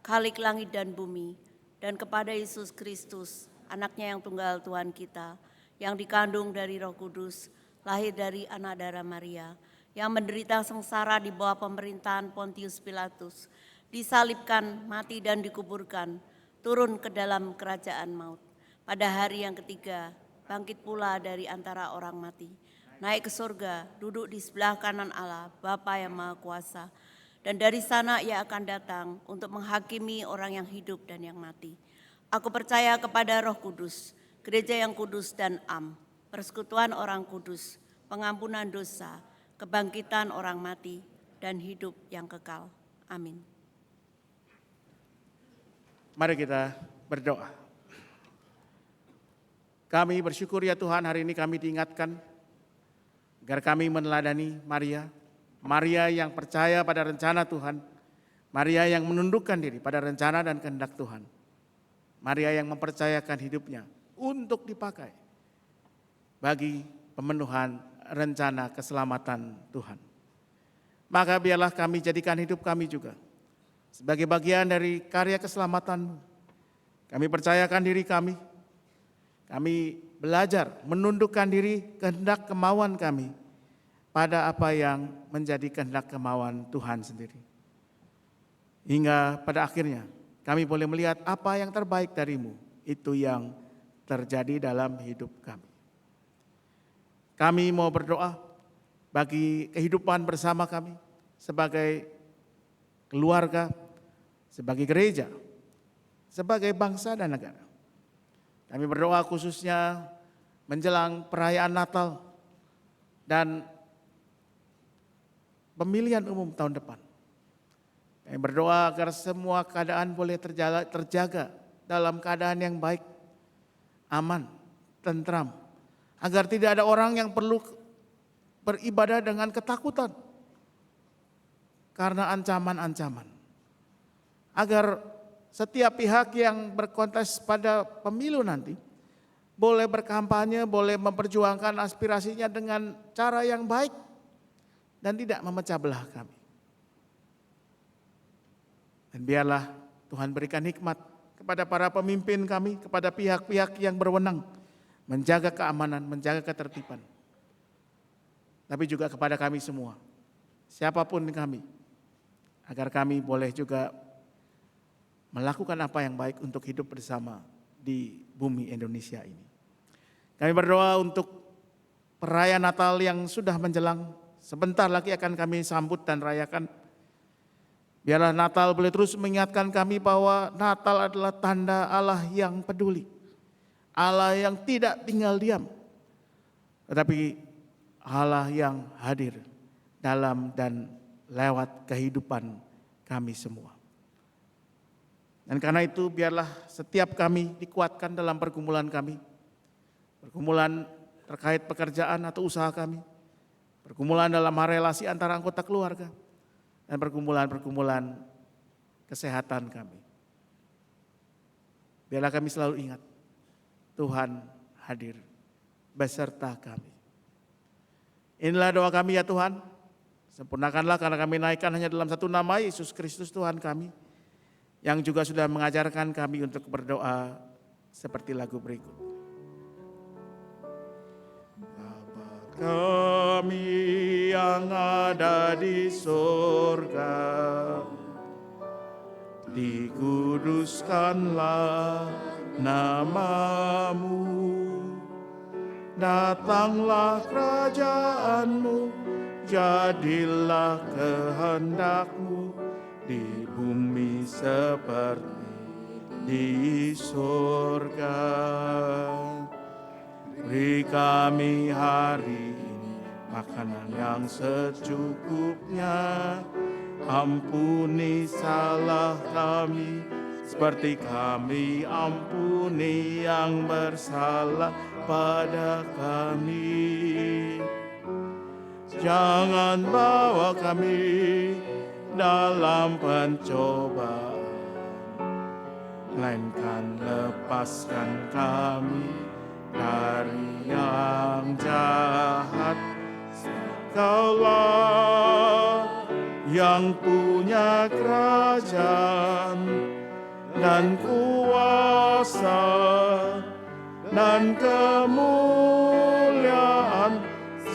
Khalik langit dan bumi, dan kepada Yesus Kristus, anaknya yang tunggal Tuhan kita, yang dikandung dari Roh Kudus, lahir dari anak darah Maria, yang menderita sengsara di bawah pemerintahan Pontius Pilatus, disalibkan, mati dan dikuburkan, turun ke dalam kerajaan maut. Pada hari yang ketiga, bangkit pula dari antara orang mati, naik ke surga, duduk di sebelah kanan Allah, Bapa yang Maha Kuasa, dan dari sana ia akan datang untuk menghakimi orang yang hidup dan yang mati. Aku percaya kepada Roh Kudus, gereja yang kudus dan am, persekutuan orang kudus, pengampunan dosa, kebangkitan orang mati, dan hidup yang kekal. Amin. Mari kita berdoa. Kami bersyukur ya Tuhan, hari ini kami diingatkan agar kami meneladani Maria. Maria yang percaya pada rencana Tuhan. Maria yang menundukkan diri pada rencana dan kehendak Tuhan. Maria yang mempercayakan hidupnya untuk dipakai bagi pemenuhan rencana keselamatan Tuhan. Maka biarlah kami jadikan hidup kami juga sebagai bagian dari karya keselamatan-Mu. Kami percayakan diri kami. Kami belajar menundukkan diri kehendak kemauan kami pada apa yang menjadi kehendak kemauan Tuhan sendiri. Hingga pada akhirnya kami boleh melihat apa yang terbaik dari-Mu, itu yang terjadi dalam hidup kami. Kami mau berdoa bagi kehidupan bersama kami sebagai keluarga, sebagai gereja, sebagai bangsa dan negara. Kami berdoa khususnya menjelang perayaan Natal dan pemilihan umum tahun depan. Kami berdoa agar semua keadaan boleh terjaga dalam keadaan yang baik, aman, tentram. Agar tidak ada orang yang perlu beribadah dengan ketakutan karena ancaman-ancaman. Agar setiap pihak yang berkontes pada pemilu nanti boleh berkampanye, boleh memperjuangkan aspirasinya dengan cara yang baik dan tidak memecah belah kami. Dan biarlah Tuhan berikan hikmat kepada para pemimpin kami, kepada pihak-pihak yang berwenang menjaga keamanan, menjaga ketertiban. Tapi juga kepada kami semua, siapapun kami, agar kami boleh juga melakukan apa yang baik untuk hidup bersama di bumi Indonesia ini. Kami berdoa untuk perayaan Natal yang sudah menjelang, sebentar lagi akan kami sambut dan rayakan. Biarlah Natal boleh terus mengingatkan kami bahwa Natal adalah tanda Allah yang peduli, Allah yang tidak tinggal diam, tetapi Allah yang hadir dalam dan lewat kehidupan kami semua. Dan karena itu biarlah setiap kami dikuatkan dalam pergumulan kami, pergumulan terkait pekerjaan atau usaha kami, pergumulan dalam relasi antara anggota keluarga, dan pergumulan-pergumulan kesehatan kami. Biarlah kami selalu ingat, Tuhan hadir beserta kami. Inilah doa kami ya Tuhan, sempurnakanlah karena kami naikkan hanya dalam satu nama, Yesus Kristus Tuhan kami, yang juga sudah mengajarkan kami untuk berdoa seperti lagu berikut. Bapa kami yang ada di surga, dikuduskanlah nama-Mu, datanglah kerajaan-Mu, jadilah kehendak-Mu di bumi seperti di surga. Beri kami hari ini makanan yang secukupnya, ampuni salah kami seperti kami ampuni yang bersalah pada kami. Jangan bawa kami dalam pencobaan, melainkan lepaskan kami dari yang jahat. Kaulah yang punya kerajaan dan kuasa dan kemuliaan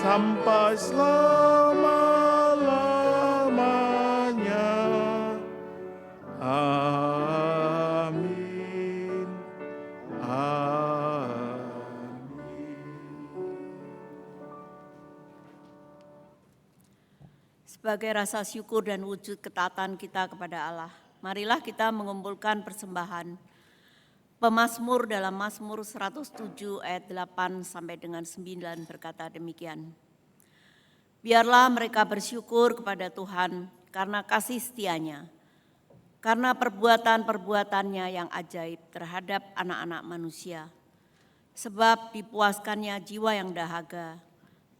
sampai selama-lamanya. Amin. Amin. Sebagai rasa syukur dan wujud ketaatan kita kepada Allah, marilah kita mengumpulkan persembahan pemazmur dalam Mazmur 107 ayat 8 sampai dengan 9 berkata demikian. Biarlah mereka bersyukur kepada Tuhan karena kasih setianya, karena perbuatan-perbuatannya yang ajaib terhadap anak-anak manusia. Sebab dipuaskannya jiwa yang dahaga,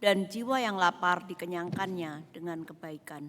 dan jiwa yang lapar dikenyangkannya dengan kebaikan.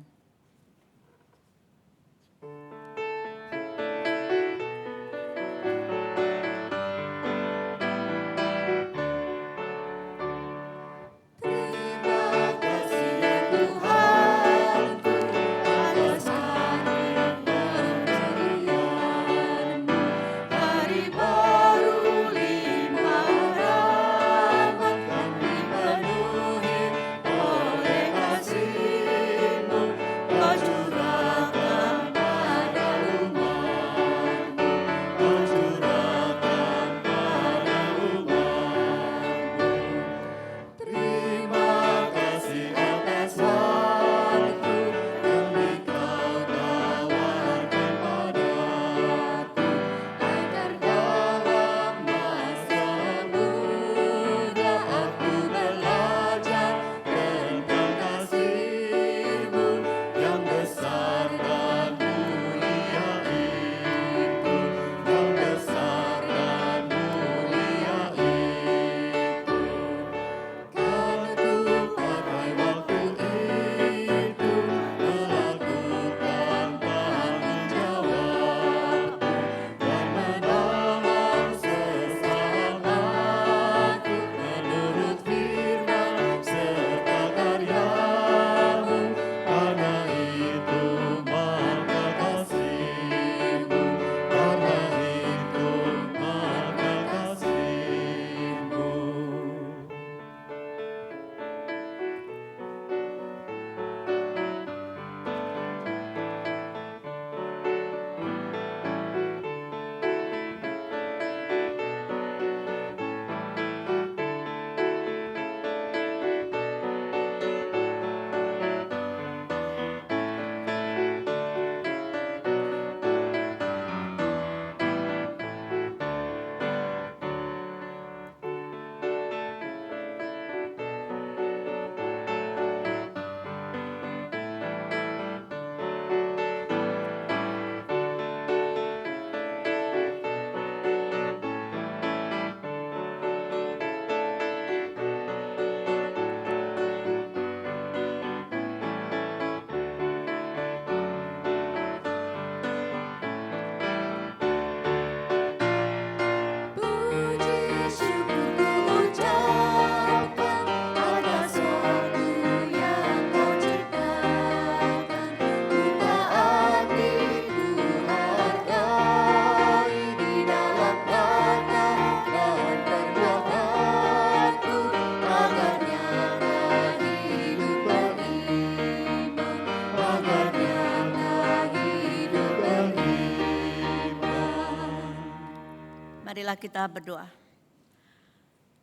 Marilah kita berdoa.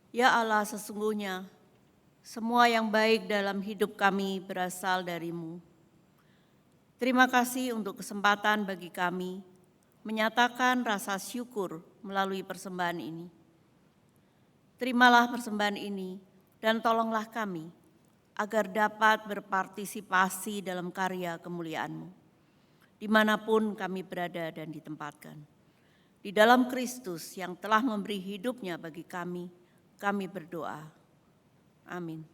Ya Allah, sesungguhnya semua yang baik dalam hidup kami berasal dari-Mu. Terima kasih untuk kesempatan bagi kami menyatakan rasa syukur melalui persembahan ini. Terimalah persembahan ini dan tolonglah kami agar dapat berpartisipasi dalam karya kemuliaan-Mu, dimanapun kami berada dan ditempatkan. Di dalam Kristus yang telah memberi hidupnya bagi kami berdoa. Amin.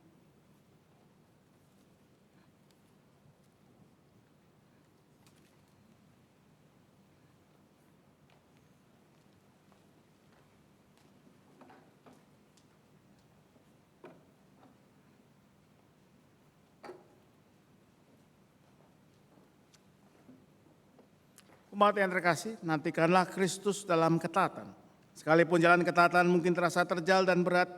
Umat yang terkasih, nantikanlah Kristus dalam ketaatan. Sekalipun jalan ketaatan mungkin terasa terjal dan berat,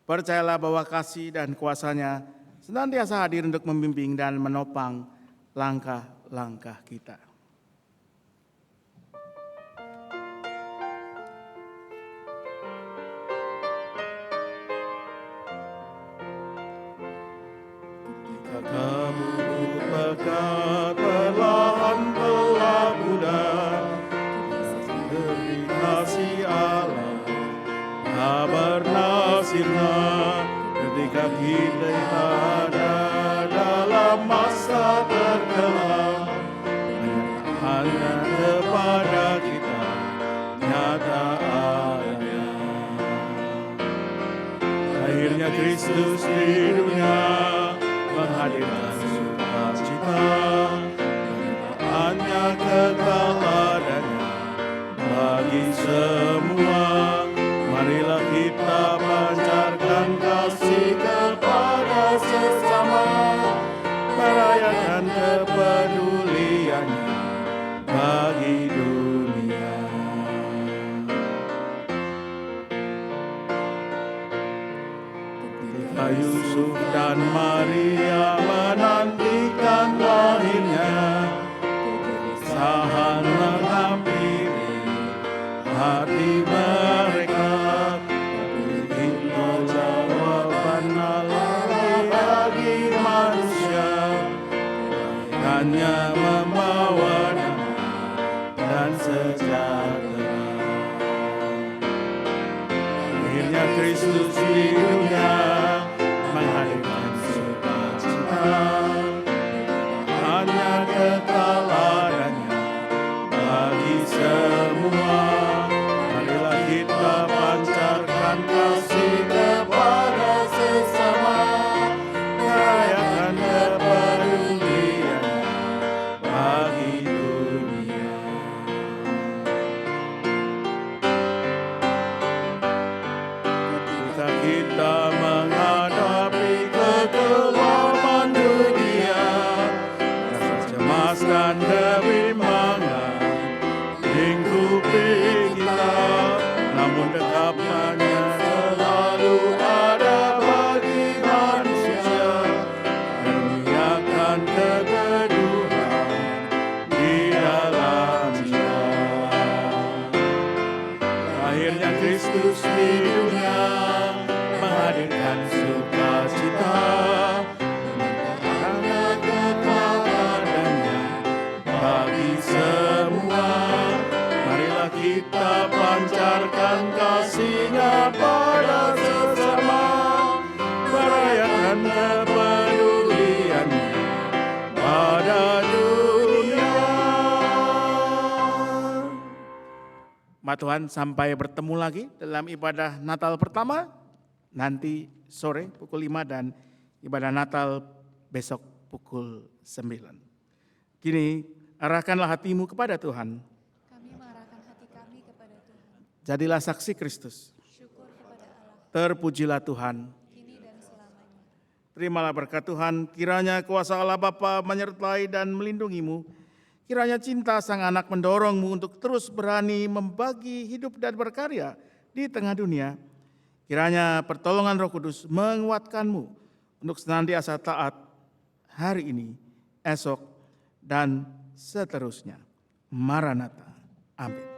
percayalah bahwa kasih dan kuasa-Nya senantiasa hadir untuk membimbing dan menopang langkah-langkah kita. Ketika kamu berpegang perlahan-lahan mudah, beri kasih Allah, kabar nasirnya, ketika kita ada dalam masa terkelam, hanya Kristus di dunia menghadirkan sukacita, hanya keteladannya bagi semua. Marilah kita pancarkan kasih kepada sesama, merayakan kepeduliannya bagi dunia. Ketika Yusuf dan Maria menantikan lahirnya, kegelisahan menghampiri hati mereka. Itu jawaban Allah bagi manusia, hanya membawa damai dan sejahtera. Akhirnya Kristus di dunia menghadirkan sukacita, hanya keteladannya bagi semua. Marilah kita pancarkan kasih kepada sesama, merayakan kepeduliannya bagi dunia. Ketika kita menghadapi kegelapan dunia, rasa cemas dan kebimbangan lingkupi kita, namun dekapannya selalu ada bagi manusia, karuniakan keteduhan di dalam jiwa. Akhirnya Kristus di dunia menghadirkan sukacita, karena keteladannya bagi semua. Marilah kita pancarkan kasih-Nya pada sesama, merayakan kepeduliannya pada dunia. Mak Tuhan, sampai bertemu lagi dalam ibadah Natal pertama nanti sore pukul 5 dan ibadah Natal besok pukul 9. Kini arahkanlah hatimu kepada Tuhan. Kami mengarahkan hati kami kepada Tuhan. Jadilah saksi Kristus. Syukur kepada Allah, Terpujilah Tuhan. kini dan selamanya. Terimalah berkat Tuhan, kiranya kuasa Allah Bapa menyertai dan melindungimu. Kiranya cinta Sang Anak mendorongmu untuk terus berani membagi hidup dan berkarya di tengah dunia. Kiranya pertolongan Roh Kudus menguatkanmu untuk senantiasa taat hari ini, esok, dan seterusnya. Maranatha. Amin.